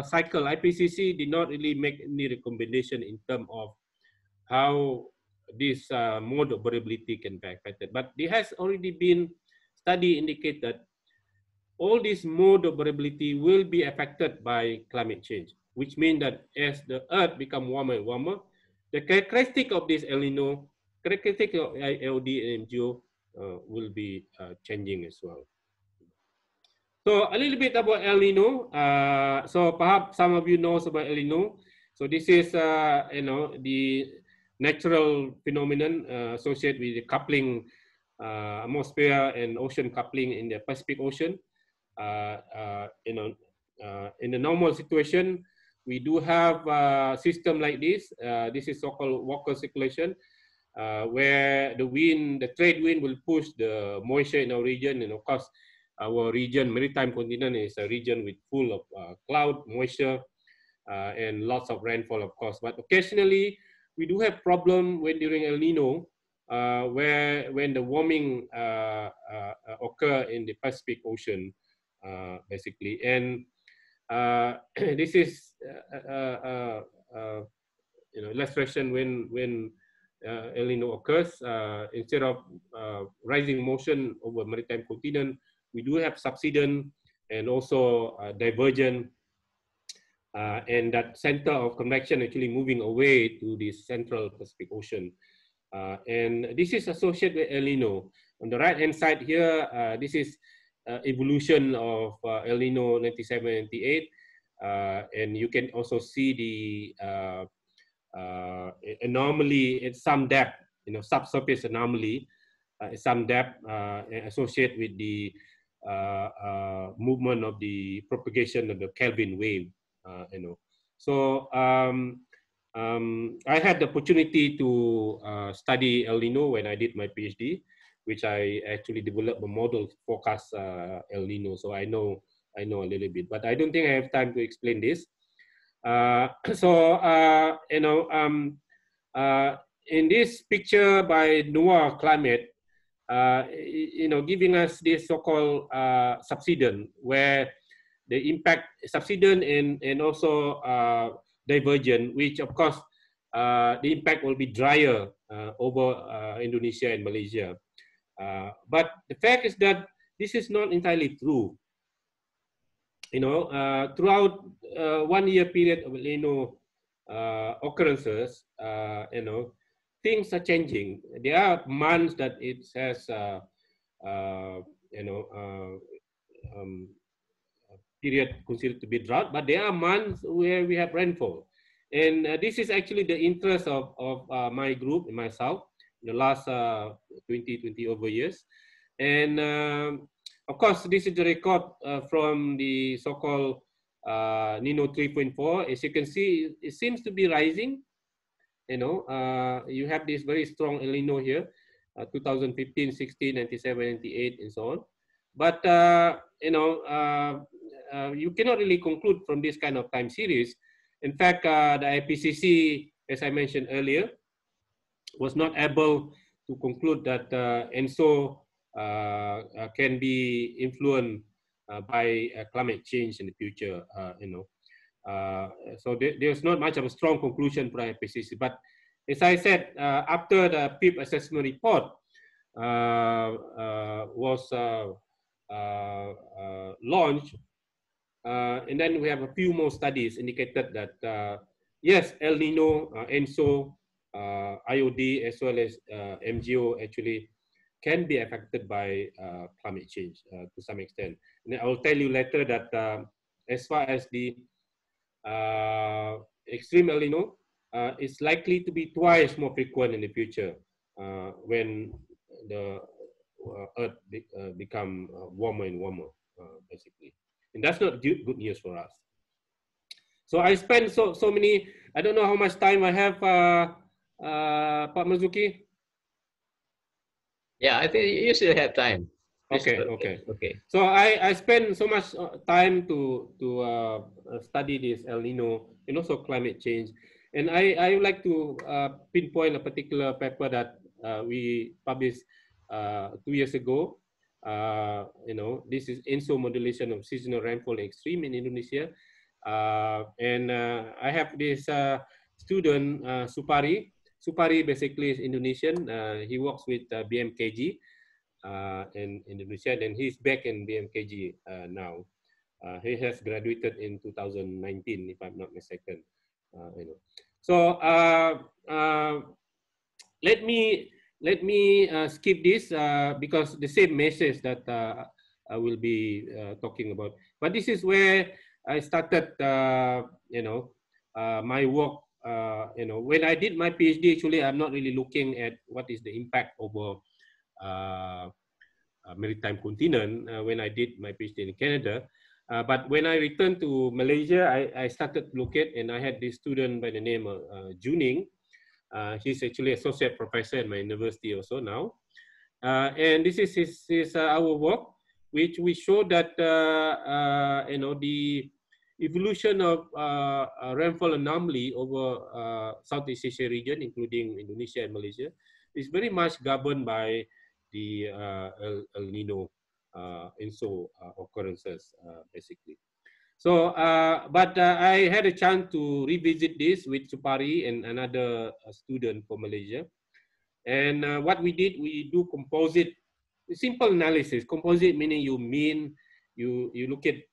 Speaker 3: cycle, IPCC did not really make any recommendation in terms of how this mode of variability can be affected, but there has already been study indicate that all this mode of variability will be affected by climate change, which means that as the Earth become warmer and warmer, the characteristic of this El Nino, characteristic of ILD and MGO will be changing as well. So a little bit about El Nino. So perhaps some of you know about El Nino. So this is you know, the natural phenomenon associated with the coupling atmosphere and ocean coupling in the Pacific Ocean. You know, in the normal situation, we do have a system like this. This is so-called Walker circulation, where the wind, the trade wind, will push the moisture in our region, and of course, our region, maritime continent, is a region with full of cloud, moisture, and lots of rainfall, of course. But occasionally, we do have problem when during El Nino, where when the warming occur in the Pacific Ocean, basically. And this is you know, illustration when El Nino occurs. Instead of rising motion over maritime continent, we do have subsidence and also divergent, and that center of convection actually moving away to the central Pacific Ocean. And this is associated with El Nino. On the right-hand side here, this is evolution of El Nino 97-98, and you can also see the anomaly at some depth, you know, subsurface anomaly at some depth associated with the movement of the propagation of the Kelvin wave, you know. So I had the opportunity to study El Nino when I did my PhD, which I actually developed a model to forecast El Nino. So I know a little bit, but I don't think I have time to explain this. You know, in this picture by NOAA Climate, you know, giving us this so-called subsidence, where the impact subsidence and also divergent, which of course the impact will be drier over Indonesia and Malaysia. But the fact is that this is not entirely true. You know, throughout 1 year period of El Nino occurrences, you know, things are changing. There are months that it has, period considered to be drought, but there are months where we have rainfall. And this is actually the interest of my group and myself in the last 20 over years. And of course, this is the record from the so-called Nino 3.4. As you can see, it seems to be rising. You have this very strong El Nino here, 2015, 16, 97, 98, and so on. But, you cannot really conclude from this kind of time series. In fact, the IPCC, as I mentioned earlier, was not able to conclude that ENSO can be influenced by climate change in the future. So there's not much of a strong conclusion for IPCC. But as I said, after the PIP assessment report was launched, and then we have a few more studies indicated that yes, El Nino, ENSO, IOD, as well as MGO actually can be affected by climate change to some extent. And I will tell you later that as far as the extreme El Nino, it's likely to be twice more frequent in the future when the Earth become warmer and warmer, basically. And that's not good news for us. So I spent so many, I don't know how much time I have, Pak Marzuki.
Speaker 1: Yeah, I think you still have time.
Speaker 3: Okay. So I spent so much time to study this El Nino and also climate change. And I would like to pinpoint a particular paper that we published 2 years ago. This is ENSO modulation of seasonal rainfall extreme in Indonesia. And I have this student, Supari. Supari basically is Indonesian. He works with BMKG in Indonesia, and he's back in BMKG now. He has graduated in 2019, if I'm not mistaken. So let me skip this because the same message that I will be talking about. But this is where I started, my work. When I did my PhD, actually, I'm not really looking at what is the impact over maritime continent when I did my PhD in Canada. But when I returned to Malaysia, I started to look at, and I had this student by the name of Juning. He's actually associate professor at my university also now. And this is our work, which we show that, the evolution of rainfall anomaly over Southeast Asia region, including Indonesia and Malaysia, is very much governed by the El Nino ENSO occurrences, basically. So, but I had a chance to revisit this with Supari and another student from Malaysia. And what we did, we do composite, simple analysis. Composite meaning you look at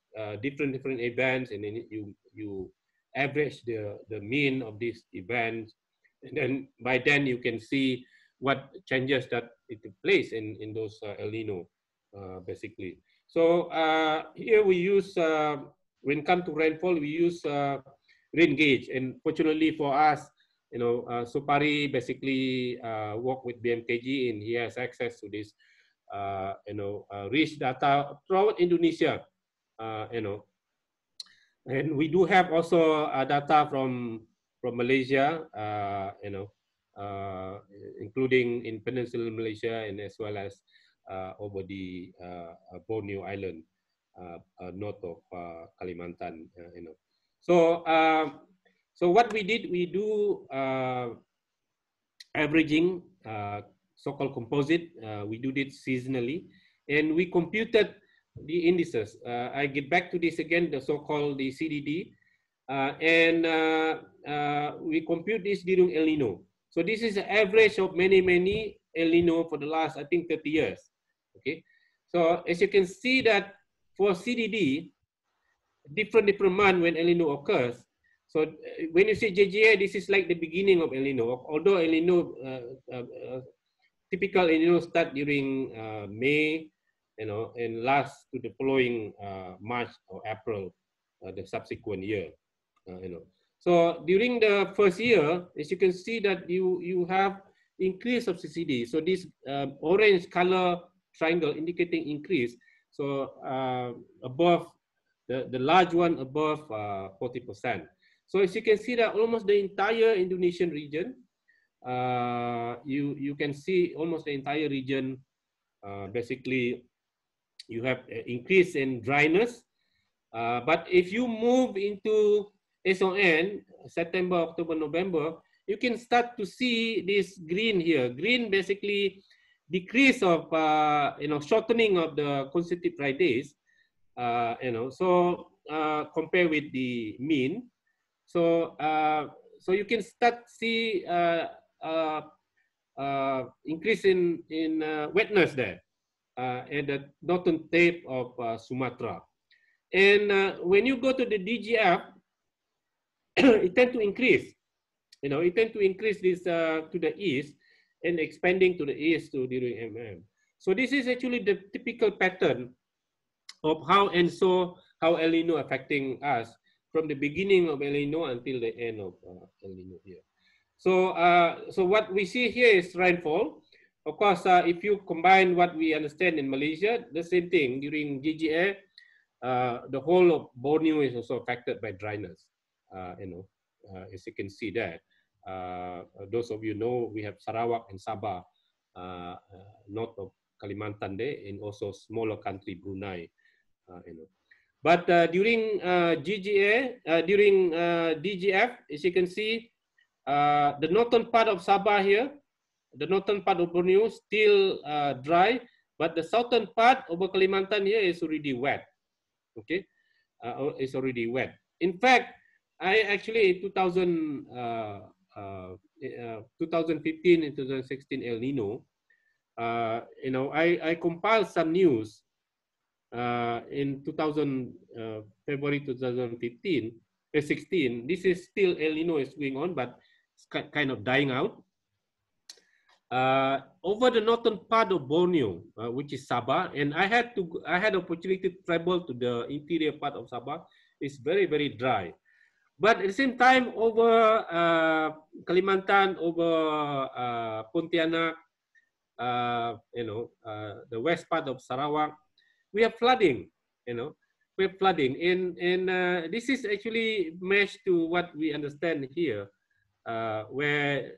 Speaker 3: different events, and then you average the mean of these events, and then by then you can see what changes that it took place in those El Nino, basically. So here we use, when it comes to rainfall, we use rain gauge, and fortunately for us, Supari basically work with BMKG, and he has access to this, rich data throughout Indonesia, and we do have also data from Malaysia, including in Peninsular Malaysia, and as well as over the Borneo Island, north of Kalimantan. So what we did, we do averaging, so-called composite. We do it seasonally, and we computed the indices. I get back to this again, the so-called the CDD, and we compute this during El Nino. So this is the average of many El Nino for the last, I think, 30 years. Okay, so as you can see that for CDD, different month when El Nino occurs, So when you say JGA, this is like the beginning of El Nino. Although El Nino, typical El Nino start during May, and last to the following March or April, the subsequent year, So during the first year, as you can see that you have increase of CCD. So this orange color triangle indicating increase. So above the large one above 40%. So as you can see that almost the entire Indonesian region, you can see almost the entire region. Basically, you have increase in dryness. But if you move into SON, September, October, November, you can start to see this green here. Green basically decrease of shortening of the consecutive dry days. So compare with the mean. So so you can start see increase in wetness there at the northern tip of Sumatra. And when you go to the DGF, it tend to increase. It tend to increase this to the east and expanding to the east to during MM. So this is actually the typical pattern of how El Nino affecting us from the beginning of El Nino until the end of El Nino here. So so what we see here is rainfall. Of course, if you combine what we understand in Malaysia, the same thing during GGA. The whole of Borneo is also affected by dryness, as you can see that. Those of you know, we have Sarawak and Sabah, north of Kalimantan there, and also smaller country, Brunei. But during GGA, during DGF, as you can see, the northern part of Sabah here, the northern part of Borneo still dry, but the southern part over Kalimantan here is already wet. Okay, it's already wet. In fact, I actually in 2015 and 2016 El Nino, I compiled some news in February 2015, 16. This is still El Nino is going on, but it's kind of dying out. Over the northern part of Borneo, which is Sabah, and I had opportunity to travel to the interior part of Sabah. It's very, very dry. But at the same time, over Kalimantan, over Pontianak, the west part of Sarawak, we have flooding. We have flooding, and this is actually matched to what we understand here, where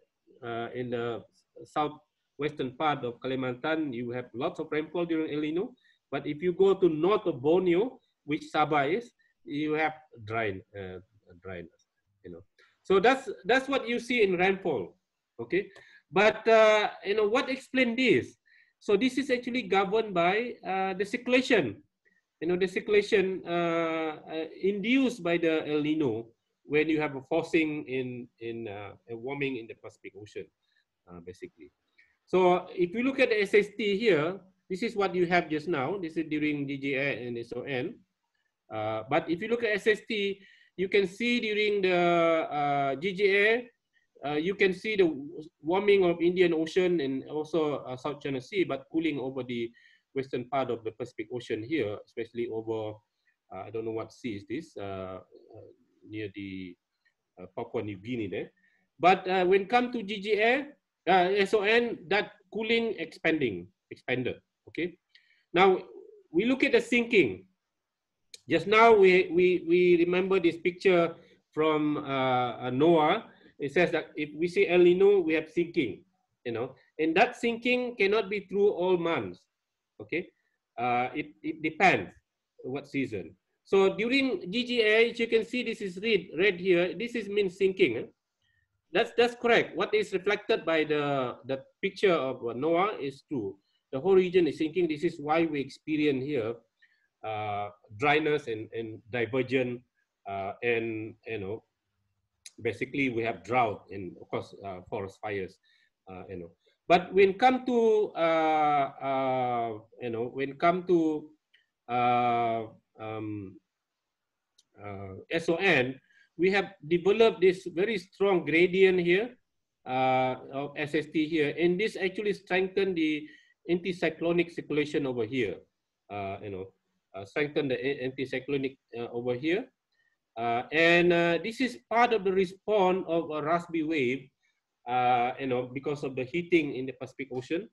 Speaker 3: in the southwestern part of Kalimantan, you have lots of rainfall during El Nino. But if you go to north of Borneo, which Sabah is, you have dryness. So that's what you see in rainfall. Okay, but what explains this? So this is actually governed by the circulation. The circulation induced by the El Nino when you have a forcing in a warming in the Pacific Ocean. Basically. So if you look at the SST here, this is what you have just now. This is during DGA and SON. But if you look at SST, you can see during the GGA, you can see the warming of Indian Ocean and also South China Sea, but cooling over the western part of the Pacific Ocean here, especially over, I don't know what sea is this, near the Papua New Guinea there. But when it comes to GGA, SON, that cooling expanded, okay? Now, we look at the sinking. Just now, we remember this picture from NOAA. It says that if we see El Nino, we have sinking, and that sinking cannot be through all months, okay? It depends what season. So during GGA, you can see this is red here. This is means sinking. That's correct. What is reflected by the picture of NOAA is true. The whole region is sinking. This is why we experience here dryness and divergent, and basically we have drought and of course forest fires. But when come to when come to SON, we have developed this very strong gradient here of SST here, and this actually strengthened the anticyclonic circulation over here. Strengthen the anticyclonic over here. This is part of the response of a Rossby wave, because of the heating in the Pacific Ocean.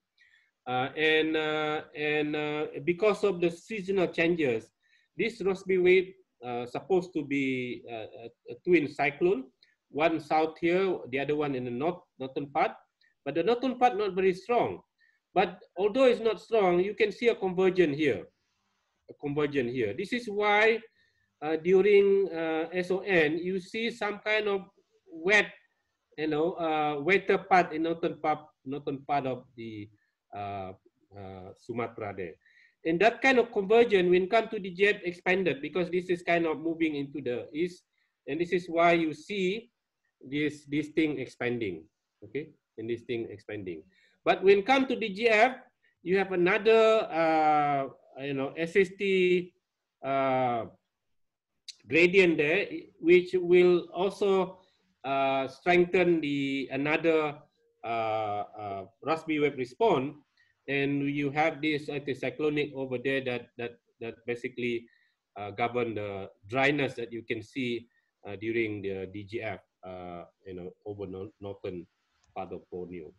Speaker 3: Because of the seasonal changes, this Rossby wave supposed to be a twin cyclone, one south here, the other one in the northern part, but the northern part not very strong. But although it's not strong, you can see a convergence here. This is why during SON, you see some kind of wet, wetter part in northern part of the Sumatra there. And that kind of convergence, when come to the jet, expanded because this is kind of moving into the east, and this is why you see this thing expanding, okay, and this thing expanding. But when come to the GF, you have another, SST gradient there, which will also strengthen the another Rossby wave response. And you have this anticyclonic over there that basically govern the dryness that you can see during the DGF, over northern part of Borneo.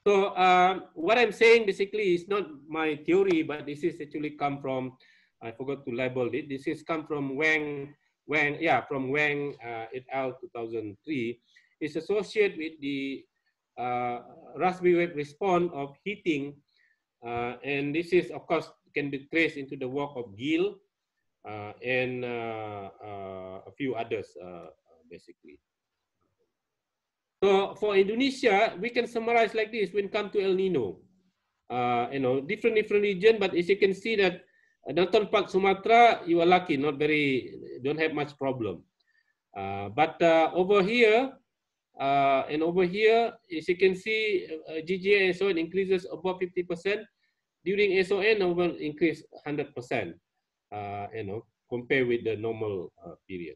Speaker 3: So what I'm saying basically is not my theory, but this is actually come from, I forgot to label it. This is come from Wang et al. 2003. It's associated with the Rossby wave response of heating, and this is, of course, can be traced into the work of Gill and a few others, basically. So for Indonesia, we can summarize like this when it comes to El Nino. Different region, but as you can see that northern part Sumatra, you are lucky, don't have much problem. But over here, and over here, as you can see, GGA and SON increases above 50%. During SON, will increase 100%, compared with the normal period.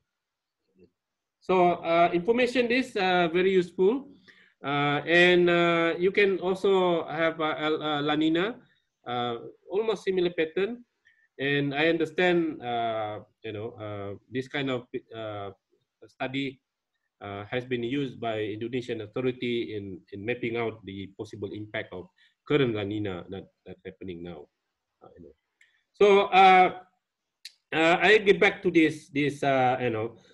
Speaker 3: So information is very useful. You can also have La Nina, almost similar pattern. And I understand, this kind of study has been used by Indonesian authority in mapping out the possible impact of current La Nina that's happening now. So I get back to this.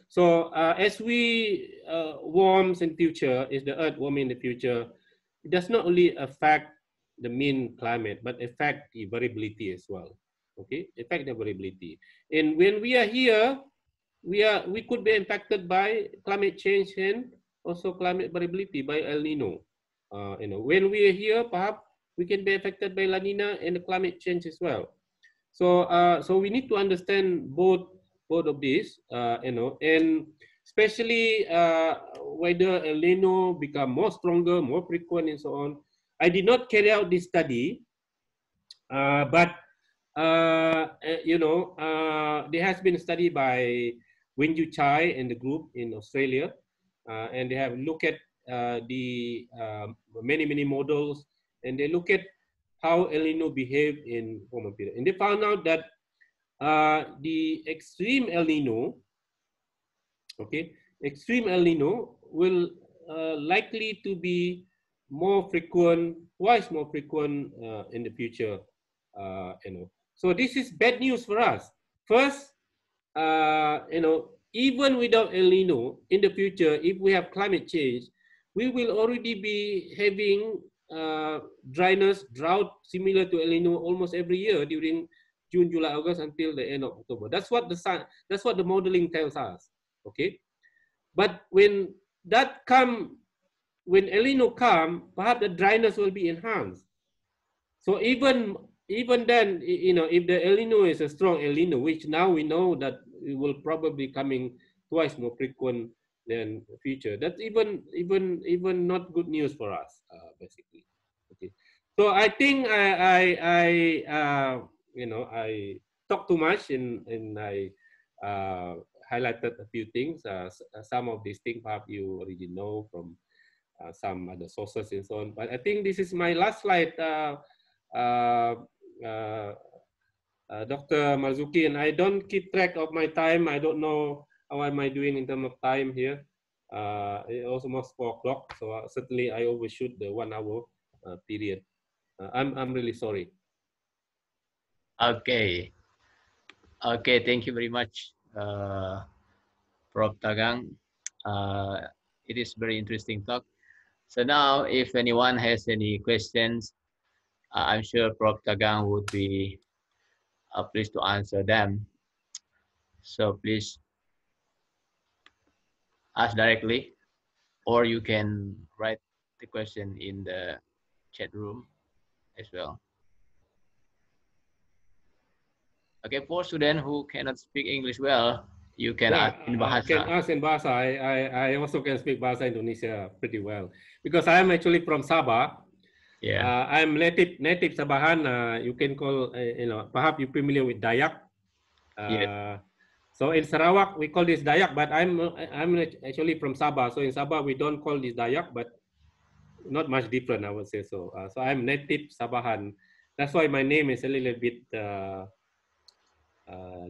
Speaker 3: So as we warms in future, is the Earth warming in the future, it does not only affect the mean climate, but affect the variability as well. Okay, affect the variability. And when we are here, we could be impacted by climate change and also climate variability by El Nino. When we are here, perhaps we can be affected by La Nina and the climate change as well. So so we need to understand both of these, and especially whether El Nino become more stronger, more frequent, and so on. I did not carry out this study, but there has been a study by Wenju Chai and the group in Australia, and they have looked at the many models, and they look at how El Nino behave in former period, and they found out that the extreme El Nino, extreme El Nino will likely to be more frequent, twice more frequent in the future. So this is bad news for us. First, even without El Nino in the future, if we have climate change, we will already be having dryness, drought similar to El Nino almost every year during June, July, August until the end of October. That's what the modeling tells us. Okay, but when El Nino come, perhaps the dryness will be enhanced. So even then, if the El Nino is a strong El Nino, which now we know that it will probably coming twice more frequent than the future, that's even not good news for us, basically. Okay, so I think I talk too much and I highlighted a few things. Some of these things perhaps you already know from some other sources and so on. But I think this is my last slide, Dr. Marzuki, and I don't keep track of my time. I don't know how am I doing in terms of time here. It's almost 4 o'clock, so certainly I overshoot the 1 hour period. I'm really sorry.
Speaker 1: Okay. Okay, thank you very much, Prof. Tagang. It is very interesting talk. So now, if anyone has any questions, I'm sure Prof. Tagang would be pleased to answer them. So please ask directly, or you can write the question in the chat room as well. Okay, for students who cannot speak English well, you can ask in Bahasa.
Speaker 3: Can ask in Bahasa. I also can speak Bahasa Indonesia pretty well because I'm actually from Sabah.
Speaker 1: Yeah.
Speaker 3: I'm native Sabahan. You can call, perhaps you're familiar with Dayak.
Speaker 1: Yes.
Speaker 3: So in Sarawak we call this Dayak, but I'm actually from Sabah. So in Sabah we don't call this Dayak, but not much different, I would say so. So I'm native Sabahan. That's why my name is a little bit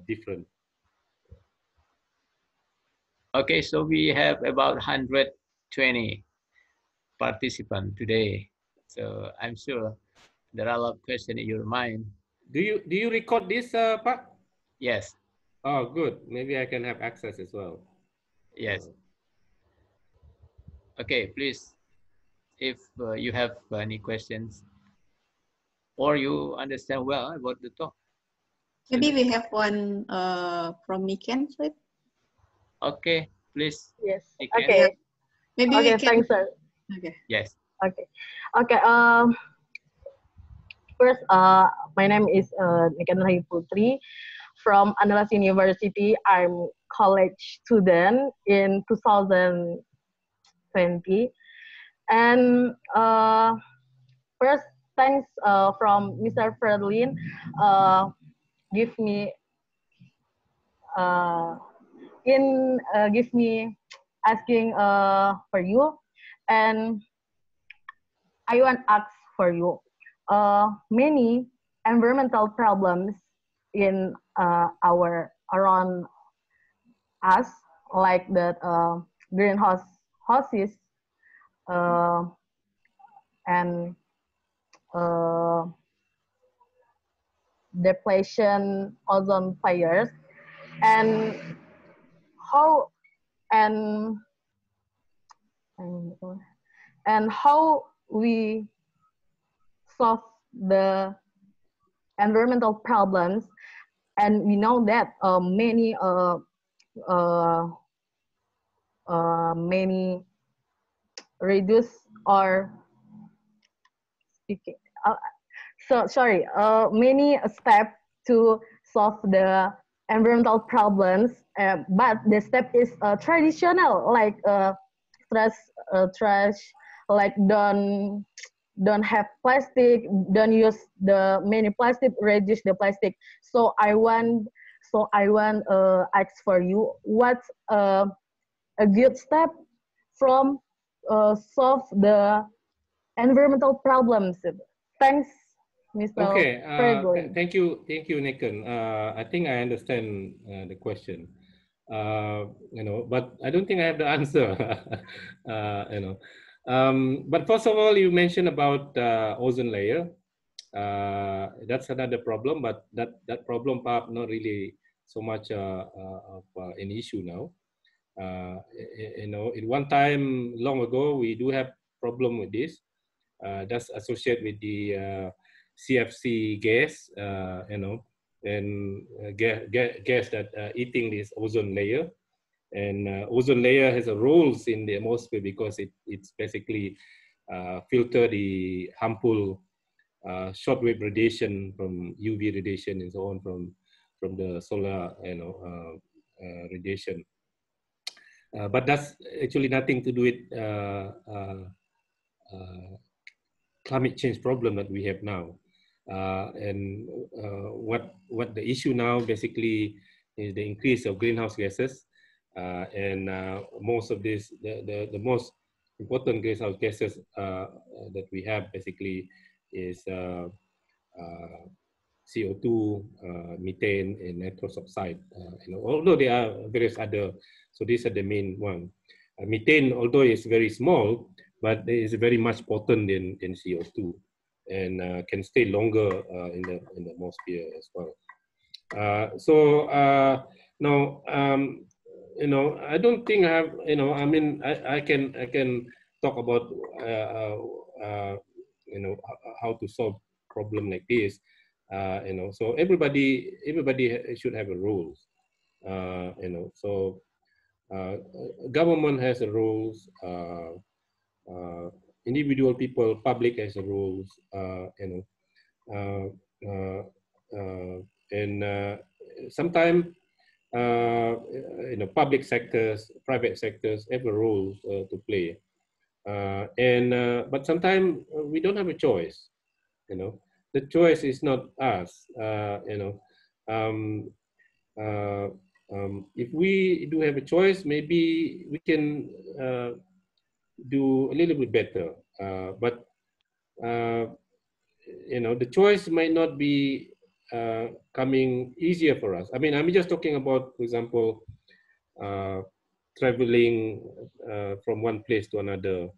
Speaker 3: different.
Speaker 1: Okay, so we have about 120 participants today. So I'm sure there are a lot of questions in your mind.
Speaker 3: Do you record this, Pak?
Speaker 1: Yes.
Speaker 3: Oh, good. Maybe I can have access as well.
Speaker 1: Yes. Okay, please, if you have any questions or you understand well about the talk.
Speaker 4: Maybe we have one from Niken, right?
Speaker 1: Okay, please.
Speaker 5: Yes.
Speaker 1: Niken.
Speaker 5: Okay.
Speaker 4: Maybe
Speaker 5: Okay.
Speaker 4: we can.
Speaker 5: Thanks, sir.
Speaker 4: Okay.
Speaker 1: Yes.
Speaker 5: Okay. Okay. First, my name is Niken Rahayu Putri from Andalas University. I'm college student in 2020. And first, thanks from Mr. Ferdlin. Give me asking for you, and I want to ask for you. Many environmental problems in around us, like that greenhouse gases and depletion ozone layers, and how and how we solve the environmental problems. And we know that many reduce or speaking. Many steps to solve the environmental problems, but the step is traditional, like trash, like don't have plastic, don't use the many plastic, reduce the plastic. So I want ask for you, what's a good step from solve the environmental problems? Thanks, Mr.
Speaker 3: Okay,
Speaker 5: Ferdlin.
Speaker 3: thank you, Niken. I think I understand the question. But I don't think I have the answer. But first of all, you mentioned about ozone layer. That's another problem, but that problem perhaps not really so much of an issue now. At one time long ago, we do have problem with this. That's associated with the CFC gas, and gas that eating this ozone layer. And ozone layer has a rules in the atmosphere because it's basically filter the harmful shortwave radiation from UV radiation and so on from the solar radiation. But that's actually nothing to do with climate change problem that we have now. What the issue now basically is the increase of greenhouse gases, and most of this, the most important greenhouse gases that we have basically is CO2, methane, and nitrous oxide. Although there are various other, so these are the main one. Methane, although it's very small, but it is very much potent in CO2, and can stay longer in the atmosphere as well. Now, I don't think I have, I mean, I can talk about, how to solve problem like this. So everybody should have a rules. So government has a rules. Individual people, public has a rules. And sometimes public sectors, private sectors have a role to play. But sometimes we don't have a choice. The choice is not us. If we do have a choice, maybe we can do a little bit better. But the choice might not be coming easier for us. I mean, I'm just talking about, for example, traveling from one place to another.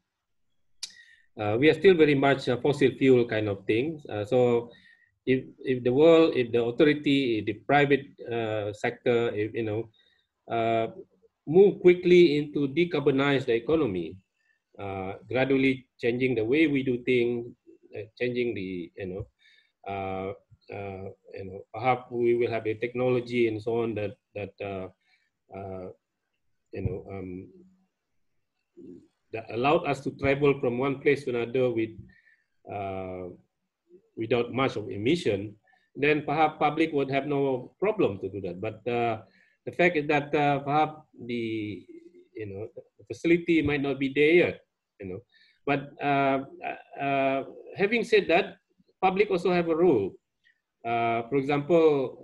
Speaker 3: We are still very much a fossil fuel kind of things. So if the world, if the authority, if the private sector, if, move quickly into decarbonize the economy, gradually changing the way we do things, changing the, perhaps we will have a technology and so on that that allowed us to travel from one place to another with without much of emission. Then perhaps public would have no problem to do that. But the fact is that perhaps the the facility might not be there yet. But having said that, public also have a role. For example,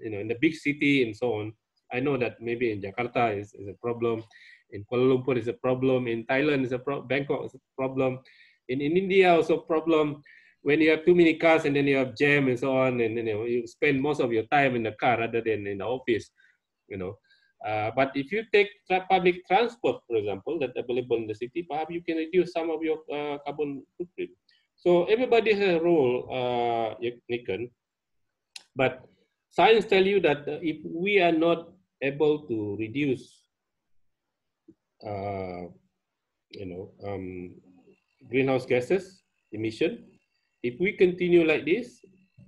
Speaker 3: in the big city and so on, I know that maybe in Jakarta is a problem, in Kuala Lumpur is a problem, in Thailand is a Bangkok is a problem, in India also a problem. When you have too many cars and then you have jam and so on, and you spend most of your time in the car rather than in the office, But if you take public transport, for example, that's available in the city, perhaps you can reduce some of your carbon footprint. So everybody has a role, Nikon. But science tell you that if we are not able to reduce, greenhouse gases emission, if we continue like this,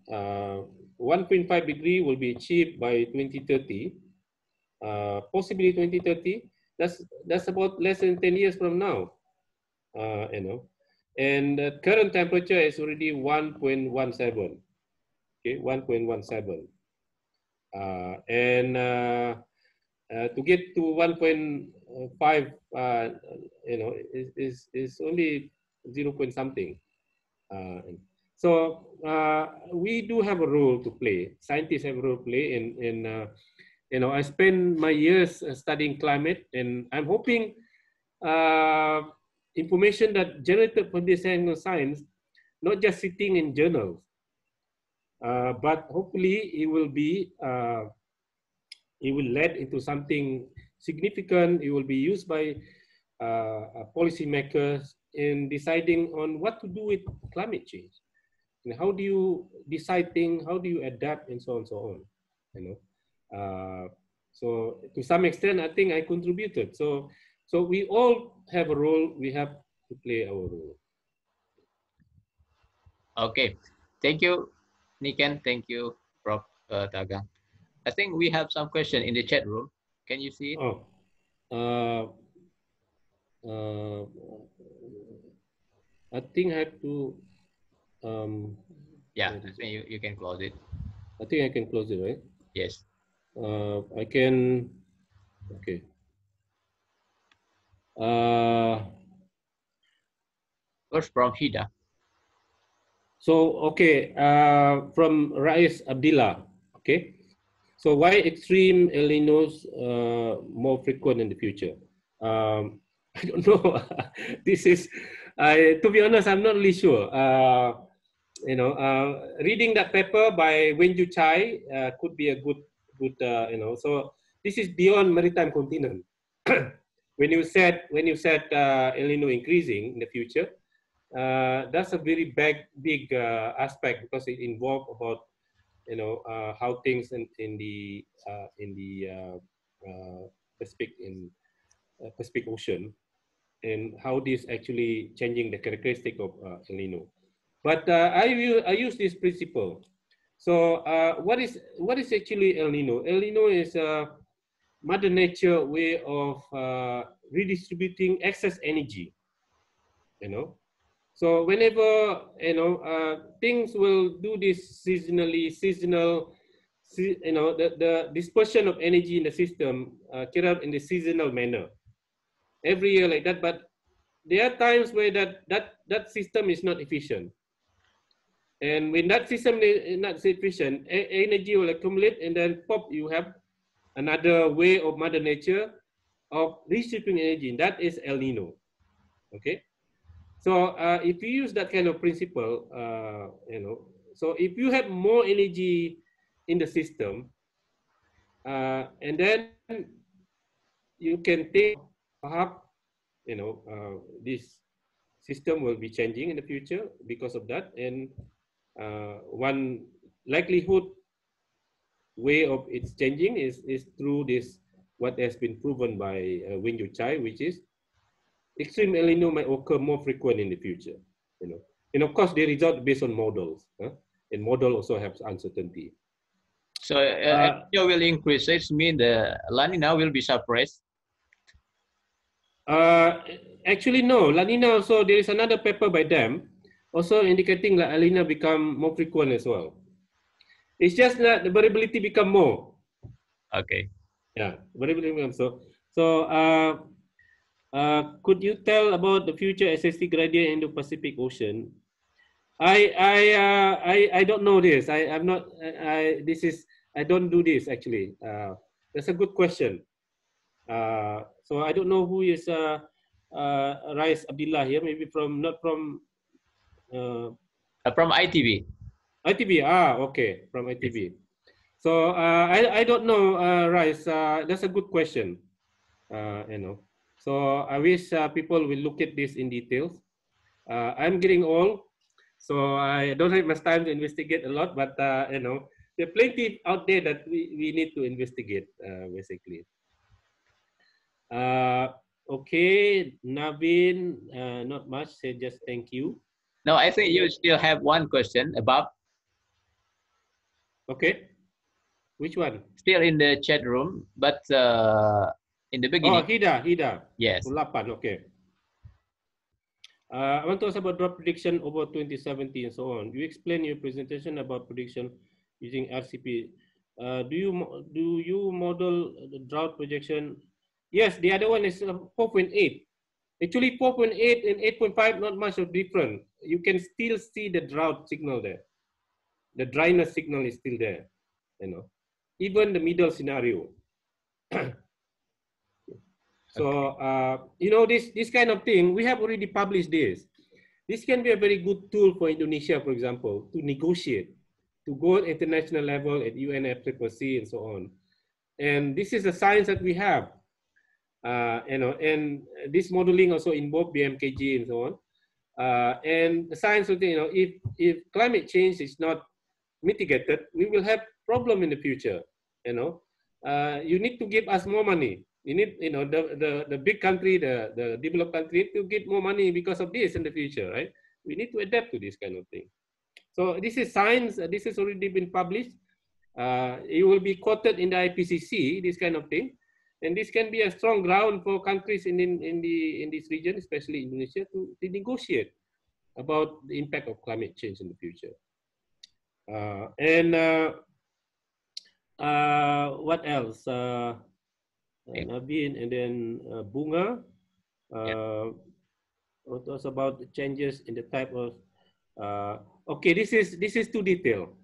Speaker 3: 1.5 degree will be achieved by 2030, possibly 2030. That's about less than 10 years from now, And the current temperature is already 1.17. Okay, 1.17. To get to 1.5, is only 0 point something. So we do have a role to play. Scientists have a role to play, and I spend my years studying climate, and I'm hoping information that generated from this angle science, not just sitting in journals, but hopefully it will be, it will lead into something significant. It will be used by policymakers in deciding on what to do with climate change. And how do you decide things? How do you adapt, and so on and so on? So to some extent, I think I contributed. So we all have a role. We have to play our role.
Speaker 1: Okay, thank you, Niken. Thank you, Prof. Tagang. I think we have some question in the chat room. Can you see it?
Speaker 3: I think I have to.
Speaker 1: Yeah, I think you can close it.
Speaker 3: I think I can close it, right?
Speaker 1: Yes.
Speaker 3: I can. Okay.
Speaker 1: First from Hida.
Speaker 3: So okay, from Rais Abdillah. Okay. So why extreme El Ninos more frequent in the future? I don't know. This is, to be honest, I'm not really sure. Reading that paper by Wenju Chai could be a good, so this is beyond maritime continent. when you said El Nino increasing in the future, that's a very big aspect, because it involves about how things in the Pacific Ocean, and how this actually changing the characteristic of El Nino. But I use this principle. So what is actually El Nino? El Nino is Mother Nature way of redistributing excess energy. So whenever things will do this seasonal, the dispersion of energy in the system carried out in the seasonal manner. Every year like that, but there are times where that system is not efficient. And when that system is not efficient, energy will accumulate, and then pop, you have another way of Mother Nature of redistributing energy, and that is El Nino. Okay, so if you use that kind of principle, so if you have more energy in the system, and then you can think perhaps this system will be changing in the future because of that, and one likelihood way of its changing is through this, what has been proven by Wenju Chai, which is extreme El Nino might occur more frequent in the future. And of course, the result based on models, and model also has uncertainty.
Speaker 1: So El Nino will increase. It means the La Nina will be suppressed.
Speaker 3: Actually, no. La Nina also, there is another paper by them also indicating that El Nino become more frequent as well. It's just that the variability become more.
Speaker 1: Okay.
Speaker 3: Yeah, variability becomes so. So, could you tell about the future SST gradient in the Pacific Ocean? I don't know this. I'm not. I don't do this actually. That's a good question. So I don't know who is Rais Abdullah here. Maybe not from
Speaker 1: ITB.
Speaker 3: ITB. Okay, from ITB. So I don't know, Rais. That's a good question. So I wish people will look at this in details. I'm getting old, so I don't have much time to investigate a lot. But there are plenty out there that we need to investigate, basically. Okay, Navin, not much. Say just thank you.
Speaker 1: No, I think you still have one question above.
Speaker 3: Okay, which one?
Speaker 1: Still in the chat room, but in the beginning.
Speaker 3: Oh, Hida.
Speaker 1: Yes.
Speaker 3: 8, okay. I want to ask about drought prediction over 2070 and so on. You explain your presentation about prediction using RCP. Do you model the drought projection? Yes, the other one is 4.8. Actually, 4.8 and 8.5 not much of different. You can still see the drought signal there. The dryness signal is still there. Even the middle scenario. So, this kind of thing, we have already published this. This can be a very good tool for Indonesia, for example, to negotiate, to go at international level at UNFCCC and so on. And this is a science that we have, and this modeling also involves BMKG and so on. And the science of, if climate change is not mitigated, we will have problem in the future. You need to give us more money. You need, the big country, the developed country, to get more money because of this in the future, right? We need to adapt to this kind of thing. So this is science. This has already been published. It will be quoted in the IPCC, this kind of thing, and this can be a strong ground for countries in this region, especially Indonesia, to negotiate about the impact of climate change in the future. What else? Navin, and then Bunga. What was about the changes in the type of? Okay, this is too detailed.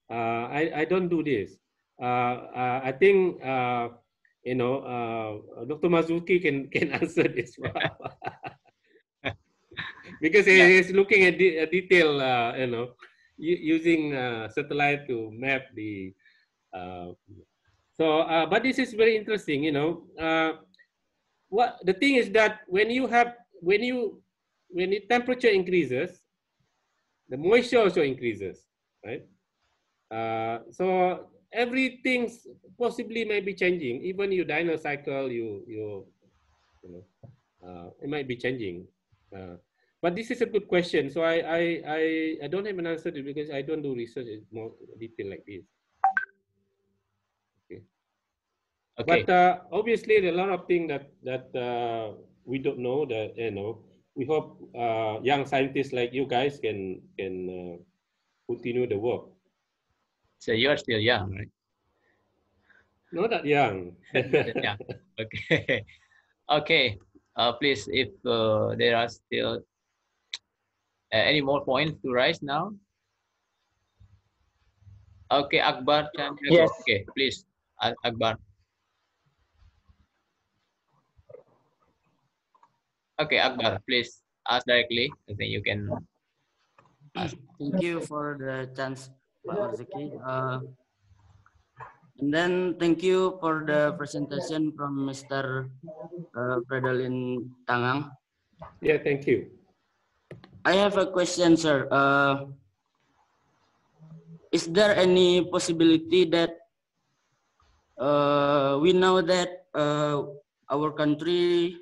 Speaker 3: I don't do this. I think Dr. Mazuki can answer this one. Because
Speaker 1: Yeah.
Speaker 3: he's looking at a detail, using satellite to map the. But this is very interesting. What the thing is that when the temperature increases, the moisture also increases, right? So everything possibly may be changing. Even your dino cycle, it might be changing. But this is a good question. So I don't have an answer to it because I don't do research in more detail like this. Okay.
Speaker 1: Okay.
Speaker 3: But obviously, there are a lot of things that we don't know. That we hope young scientists like you guys can continue the work.
Speaker 1: So you are still young, right?
Speaker 3: Not that young.
Speaker 1: Yeah. Okay. Okay. Please, if there are still any more points to raise now. Okay, Akbar Chandrago.
Speaker 6: Yes.
Speaker 1: Okay, please, Akbar. Okay, Akbar, please ask directly. I think you can ask.
Speaker 6: Thank you for the chance, Pak Marzuki. And then thank you for the presentation from Mr. Fredolin Tangang.
Speaker 3: Yeah, thank you.
Speaker 6: I have a question, sir. Is there any possibility that we know that our country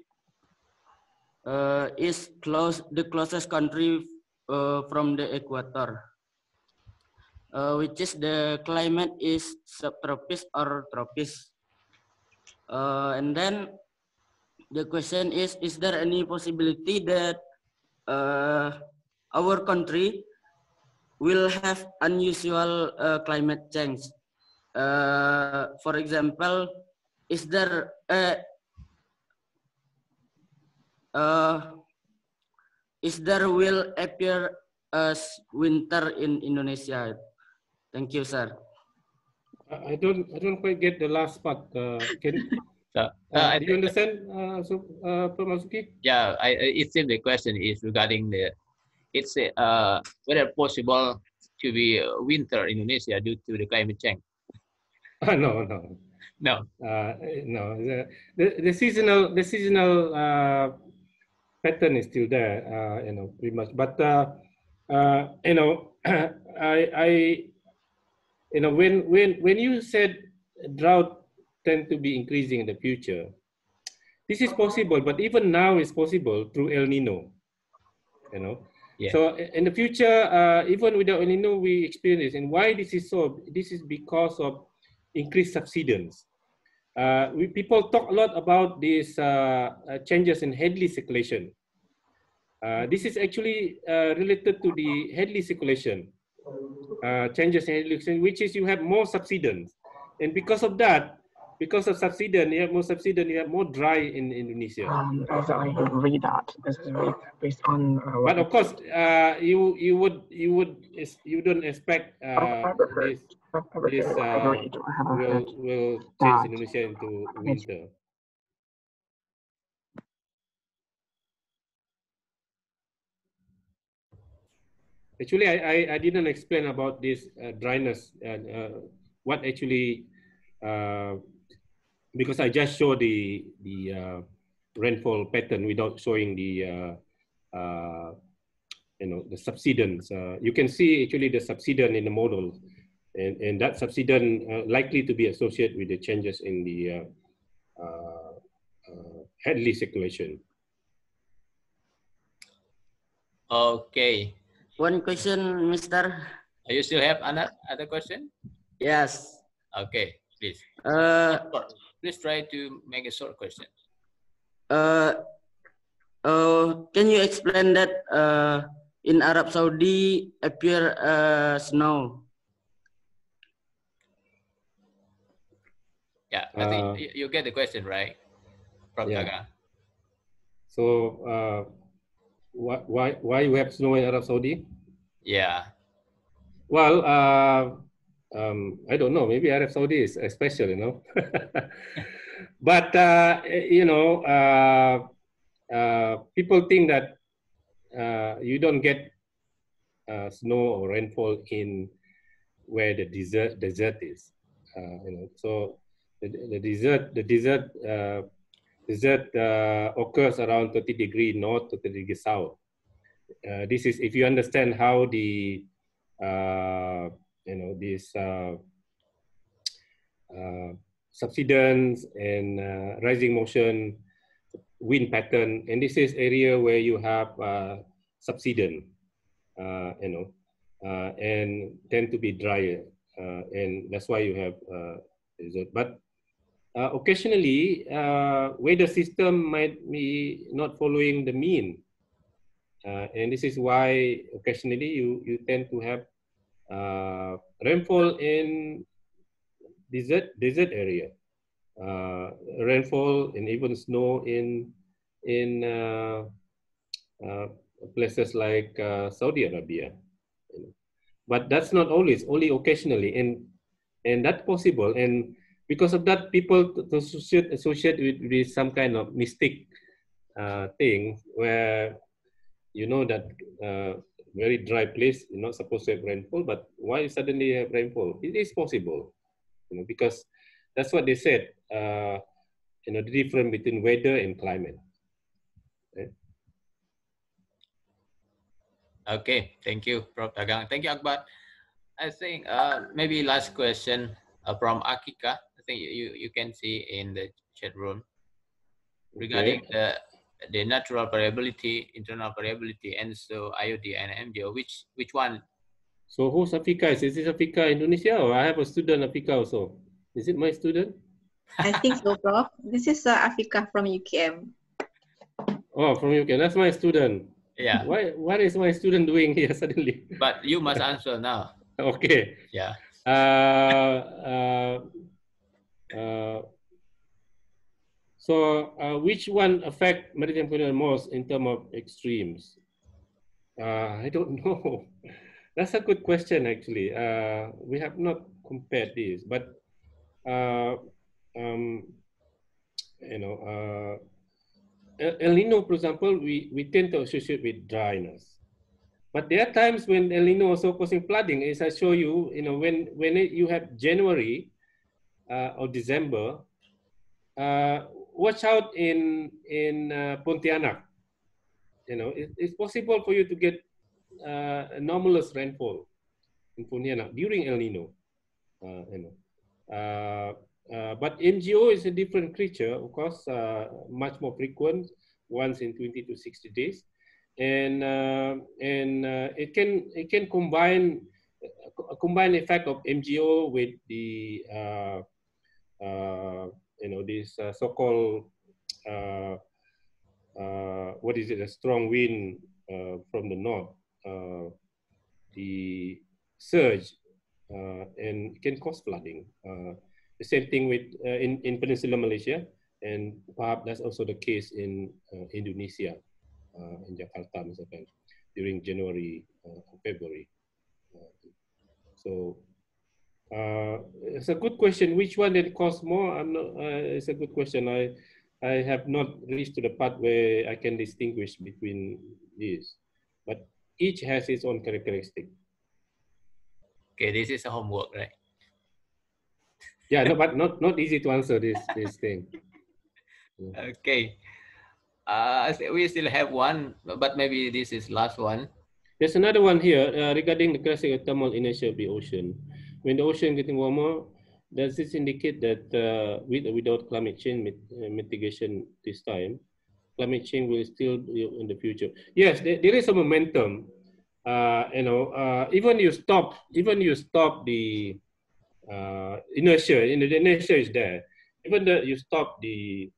Speaker 6: is the closest country from the equator, which is the climate is subtropics or tropics. And then the question is there any possibility that our country will have unusual climate change? For example, is there will appear as winter in Indonesia? Thank you, sir.
Speaker 3: I don't quite get the last part. Do you understand, Pak Marzuki?
Speaker 1: Yeah, it seems the question is regarding whether possible to be winter in Indonesia due to the climate change.
Speaker 3: No.
Speaker 1: No.
Speaker 3: No. The seasonal pattern is still there. Pretty much. But when you said drought tend to be increasing in the future, this is possible. But even now, it's possible through El Nino. Yeah. So in the future, even without El Nino, we experience this. And why this is so? This is because of increased subsidence. People talk a lot about these changes in Hadley circulation. This is actually related to the Hadley circulation, changes in Hadley circulation, which is you have more subsidence. And because of that, because of subsidence, you have more subsidence, you have more dry in Indonesia.
Speaker 7: As I read that, this is based on.
Speaker 3: But of course, you don't expect this will change Indonesia into winter. Actually, I didn't explain about this dryness and what actually, because I just showed the rainfall pattern without showing the the subsidence. You can see actually the subsidence in the model, and that subsidence likely to be associated with the changes in the Hadley circulation.
Speaker 1: Okay.
Speaker 6: One question, Mister.
Speaker 1: You still have another question?
Speaker 6: Yes.
Speaker 1: Okay, please. Please try to make a short question.
Speaker 6: Can you explain that in Arab Saudi appear snow?
Speaker 1: Yeah, I think you get the question right, Prof. Daga.
Speaker 3: So why you have snow in Arab Saudi?
Speaker 1: Yeah.
Speaker 3: Well, I don't know, maybe Arab Saudi is special, you know. But, you know, people think that you don't get snow or rainfall in where the desert is, you know. So the desert occurs around 30° north, 30° south. This is if you understand how the you know, these subsidence and rising motion wind pattern, and this is area where you have subsidence, you know, and tend to be drier, and that's why you have desert. But occasionally, weather system might be not following the mean, and this is why occasionally you tend to have rainfall in desert area, rainfall and even snow in places like Saudi Arabia. But that's not always, only occasionally, and that's possible. And because of that, people to associate with some kind of mystic thing where you know that very dry place, you're not supposed to have rainfall, but why suddenly have rainfall? It is possible, you know, because that's what they said. You know, the difference between weather and climate. Okay,
Speaker 1: Okay, thank you, Prof. Dagang. Thank you, Akbar. I think maybe last question from Akika. I think you can see in the chat room regarding the natural variability, internal variability, and so IOD and MDO. Which one?
Speaker 3: So who's Afika? Is this Afika Indonesia, or I have a student Afika also? Is it my student?
Speaker 4: I think so, Prof. This is Afika from UKM.
Speaker 3: Oh, from UK. That's my student.
Speaker 1: Yeah.
Speaker 3: What is my student doing here suddenly?
Speaker 1: But you must answer now.
Speaker 3: Okay.
Speaker 1: Yeah.
Speaker 3: So which one affect maritime community most in terms of extremes? I don't know. That's a good question, actually. We have not compared this, but you know, El Nino, for example, we tend to associate with dryness. But there are times when El Nino also causing flooding. As I show you, you know, when you have January or December, watch out in Pontianak. You know, it's possible for you to get anomalous rainfall in Pontianak during El Nino. You know, but MGO is a different creature, of course, much more frequent, once in 20 to 60 days, and it can combine a combined effect of MGO with the you know, this so-called what is it, a strong wind from the north, the surge, and can cause flooding. The same thing with in Peninsular Malaysia, and perhaps that's also the case in Indonesia, in Jakarta, misalkan, during January or February. So it's a good question. Which one that costs more? I'm not. It's a good question. I have not reached to the part where I can distinguish between these, but each has its own characteristic.
Speaker 1: Okay, this is a homework, right?
Speaker 3: Yeah, no, but not easy to answer this thing.
Speaker 1: Okay. I think we still have one, but maybe this is last one.
Speaker 3: There's another one here regarding the classic thermal inertia of the ocean. When the ocean getting warmer, does this indicate that with or without climate change mitigation this time, climate change will still be in the future? Yes, there is a momentum. You know, even you stop the inertia. You know, the inertia is there. Even though you stop the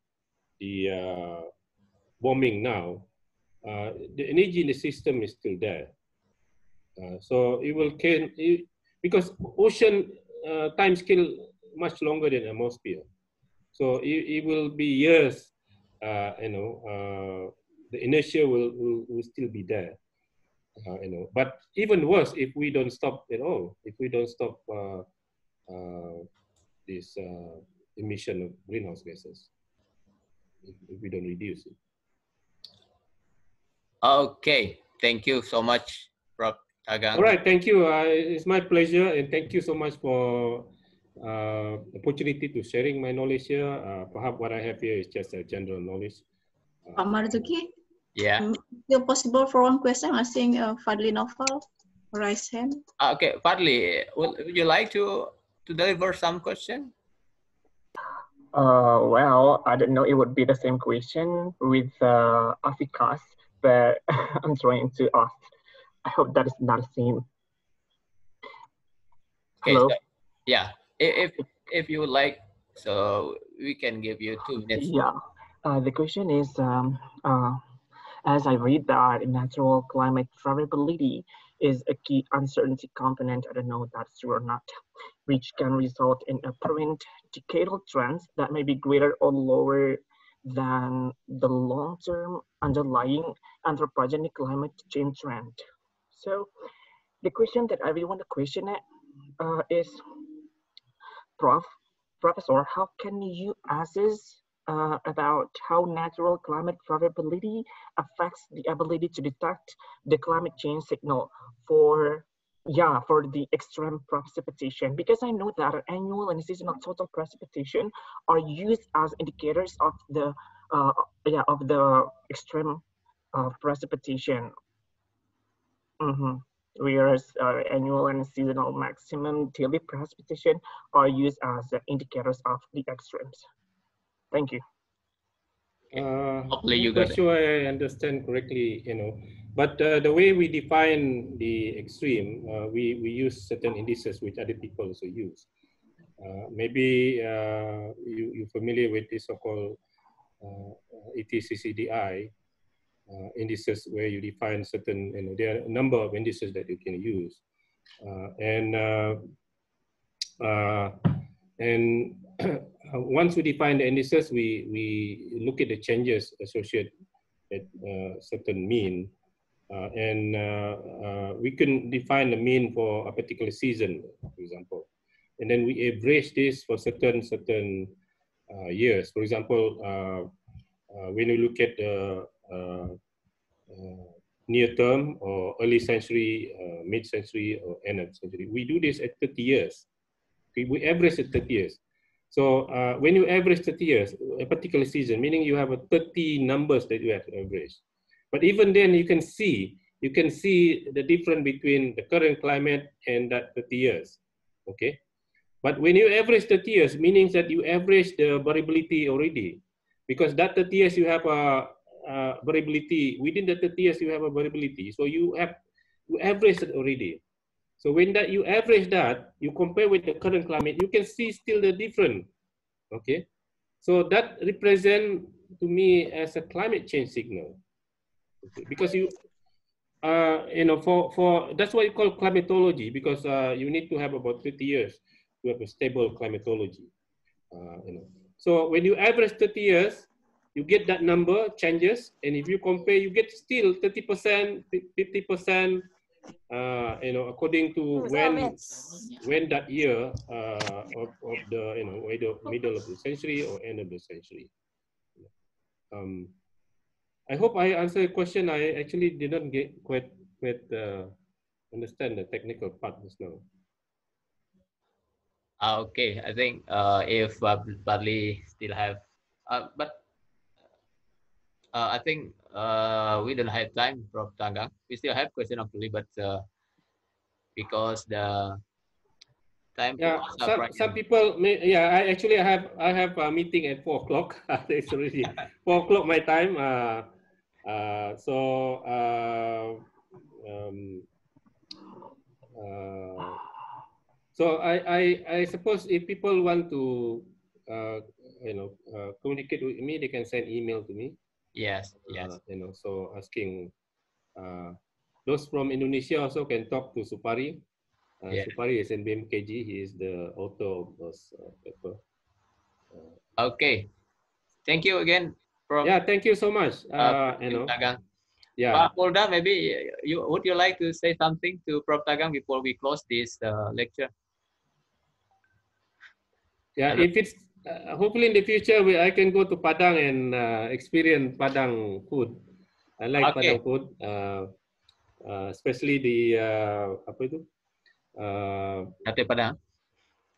Speaker 3: warming now, the energy in the system is still there. So it will because ocean time scale much longer than atmosphere. So it will be years. You know, the inertia will still be there. You know, but even worse if we don't stop at all. If we don't stop this emission of greenhouse gases if we don't reduce it.
Speaker 1: Okay, thank you so much, Prof. Tagang.
Speaker 3: All right, thank you. It's my pleasure, and thank you so much for opportunity to sharing my knowledge here. Perhaps what I have here is just a general knowledge.
Speaker 4: Pak Marzuki,
Speaker 1: Yeah.
Speaker 4: still possible for one question? I think Fadli Novel raise hand.
Speaker 1: Okay, Fadli, would you like to deliver some question?
Speaker 7: Well, I don't know. It would be the same question with Afikas, but I'm trying to ask. I hope that is not the same.
Speaker 1: Okay,
Speaker 7: Hello?
Speaker 1: so, yeah. If you would like, so we can give you 2 minutes.
Speaker 7: Yeah. The question is, as I read that natural climate variability is a key uncertainty component, I don't know if that's true or not, which can result in apparent decadal trends that may be greater or lower than the long-term underlying anthropogenic climate change trend. So the question that I really want to question is, Professor, how can you assess about how natural climate variability affects the ability to detect the climate change signal for the extreme precipitation? Because I know that annual and seasonal total precipitation are used as indicators of the extreme precipitation. Whereas annual and seasonal maximum daily precipitation are used as indicators of the extremes. Thank you.
Speaker 1: Hopefully you
Speaker 3: not
Speaker 1: got it.
Speaker 3: sure I understand correctly, but the way we define the extreme, we use certain indices which other people also use. Maybe you're familiar with this so-called ETCCDI indices, where you define certain, there are a number of indices that you can use. And once we define the indices, we look at the changes associated at certain mean, and we can define the mean for a particular season, for example, and then we average this for certain years. For example, when you look at the near term or early century, mid-century, or end of century, we do this at 30 years. Okay, we average at 30 years. So when you average 30 years, a particular season, meaning you have a 30 numbers that you have to average. But even then, you can see the difference between the current climate and that 30 years. Okay, but when you average 30 years, meaning that you average the variability already, because that 30 years you have a variability within the 30 years, you have a variability. So you average it already. So when that you average that, you compare with the current climate, you can see still the difference. Okay, so that represent to me as a climate change signal. Okay. Because for that's what you call climatology, because you need to have about 30 years to have a stable climatology. So when you average 30 years, you get that number changes, and if you compare, you get still 30%, 50%, according to when that year of the either middle of the century or end of the century. I hope I answered your question. I actually didn't get quite understand the technical part just now.
Speaker 1: Okay, I think if Barley still have, but I think we don't have time, Prof. Tagang. We still have question actually, but because the time,
Speaker 3: yeah, some people may, yeah. I have a meeting at 4 o'clock. It's already 4 o'clock my time. So I suppose if people want to communicate with me, they can send email to me.
Speaker 1: Yes.
Speaker 3: So asking those from Indonesia also can talk to Supari. Supari is in BMKG. He is the author of those paper.
Speaker 1: Okay, thank you again, Prof.
Speaker 3: Yeah, thank you so much.
Speaker 1: Tagang.
Speaker 3: Yeah.
Speaker 1: Pak Polda, maybe would you like to say something to Prof. Tagang before we close this lecture?
Speaker 3: Yeah, if it's hopefully in the future I can go to Padang and experience Padang food. I like
Speaker 1: Okay.
Speaker 3: Padang food, especially the apa itu?
Speaker 1: Sate Padang.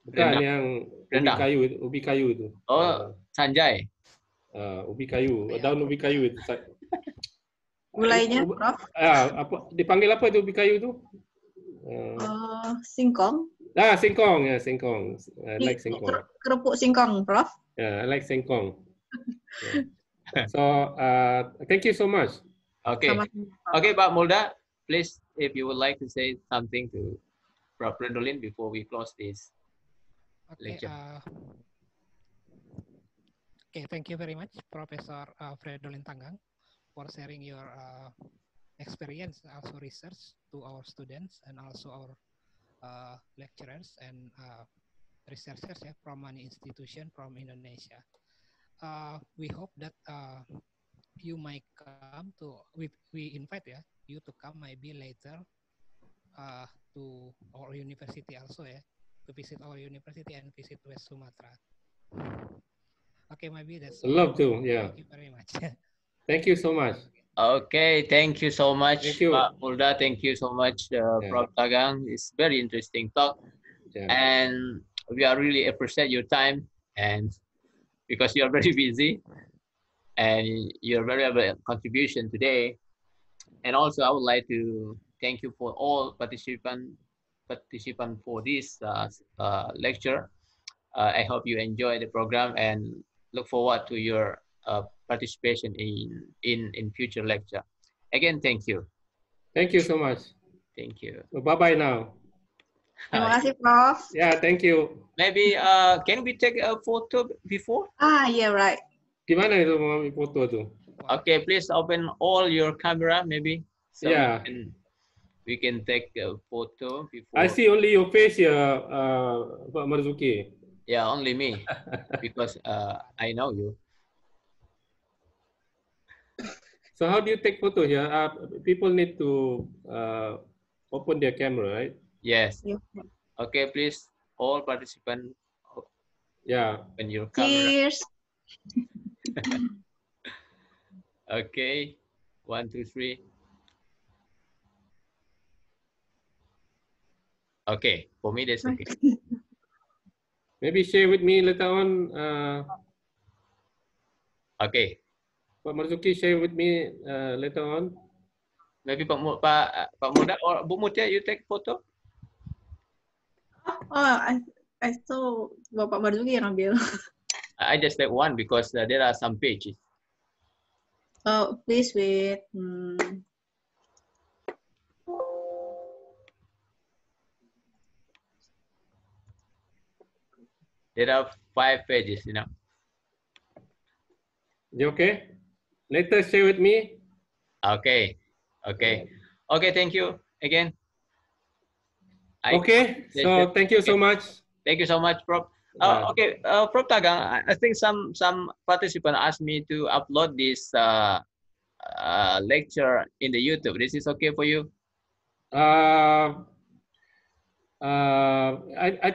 Speaker 3: Bukan
Speaker 1: Rendang.
Speaker 3: yang
Speaker 1: Rendang.
Speaker 3: ubi kayu itu.
Speaker 1: Oh, Sanjay.
Speaker 3: Ubi kayu, daun ubi kayu itu.
Speaker 4: Gulainya, Prof?
Speaker 3: Apa dipanggil apa itu ubi kayu itu?
Speaker 4: Singkong.
Speaker 3: Singkong, ya singkong. I like singkong.
Speaker 4: Kerupuk singkong, Prof.
Speaker 3: Yeah, I like singkong. Yeah. So thank you so much.
Speaker 1: Okay. Okay, Pak Mulda, please, if you would like to say something to Prof. Fridolin before we close this lecture.
Speaker 2: Okay, thank you very much, Professor Fridolin Tanggang, for sharing your experience, also research to our students and also our lecturers and researchers from many institutions from Indonesia. We hope that you might come to, we invite you to come maybe later to our university also to visit our university and visit West Sumatra. Okay, maybe that's all.
Speaker 3: Love to, yeah.
Speaker 2: Thank you very much.
Speaker 3: Thank you so much.
Speaker 1: Okay, thank you so much,
Speaker 3: Thank you.
Speaker 1: Pak Mulda. Thank you so much, Prof. Tagang. It's very interesting talk, and we are really appreciate your time, and because you are very busy, and your very contribution today. And also, I would like to thank you for all participants for this lecture. I hope you enjoy the program and look forward to your participation in future lecture. Again, thank you.
Speaker 3: Thank you so much.
Speaker 1: Thank you.
Speaker 3: Bye-bye now.
Speaker 4: Terima kasih, Prof.
Speaker 3: Yeah, thank you.
Speaker 1: Maybe can we take a photo before?
Speaker 4: Yeah, right.
Speaker 3: Gimana itu mau ambil foto tuh?
Speaker 1: Okay, please open all your camera maybe. So
Speaker 3: Yeah.
Speaker 1: we can take a photo before.
Speaker 3: I see only your face here, Pak Marzuki.
Speaker 1: Yeah, only me, because I know you.
Speaker 3: So how do you take photo here? People need to open their camera, right?
Speaker 1: Yes. Okay, please, all participants.
Speaker 3: Yeah.
Speaker 1: Open your camera.
Speaker 4: Cheers.
Speaker 1: Okay, 1, 2, 3. Okay, for me that's okay.
Speaker 3: Maybe share with me later on.
Speaker 1: Okay.
Speaker 3: Pak Marzuki, share with me later on.
Speaker 1: Maybe Pak Mulda or Bu Mutia, you take photo.
Speaker 4: I saw Bapak Marzuki yang ambil.
Speaker 1: I just take one because there are some pages.
Speaker 4: Oh, please wait.
Speaker 1: There are 5 pages, you know.
Speaker 3: You okay? Later share with me.
Speaker 1: Okay. Okay. Okay, thank you again.
Speaker 3: Okay, so thank you so much.
Speaker 1: Thank you so much, Prof. Okay, Prof. Tagang, I think some participant asked me to upload this lecture in the YouTube. This is okay for you?
Speaker 3: I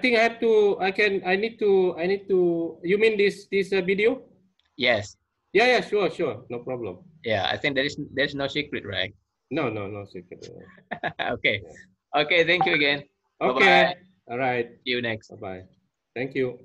Speaker 3: think I have to. I need to. You mean this video?
Speaker 1: Yes.
Speaker 3: Yeah, sure, no problem.
Speaker 1: Yeah, I think there's no secret, right?
Speaker 3: No secret.
Speaker 1: Okay. Okay, thank you again.
Speaker 3: Okay.
Speaker 1: Bye-bye.
Speaker 3: All right.
Speaker 1: See you next.
Speaker 3: Bye-bye. Thank you.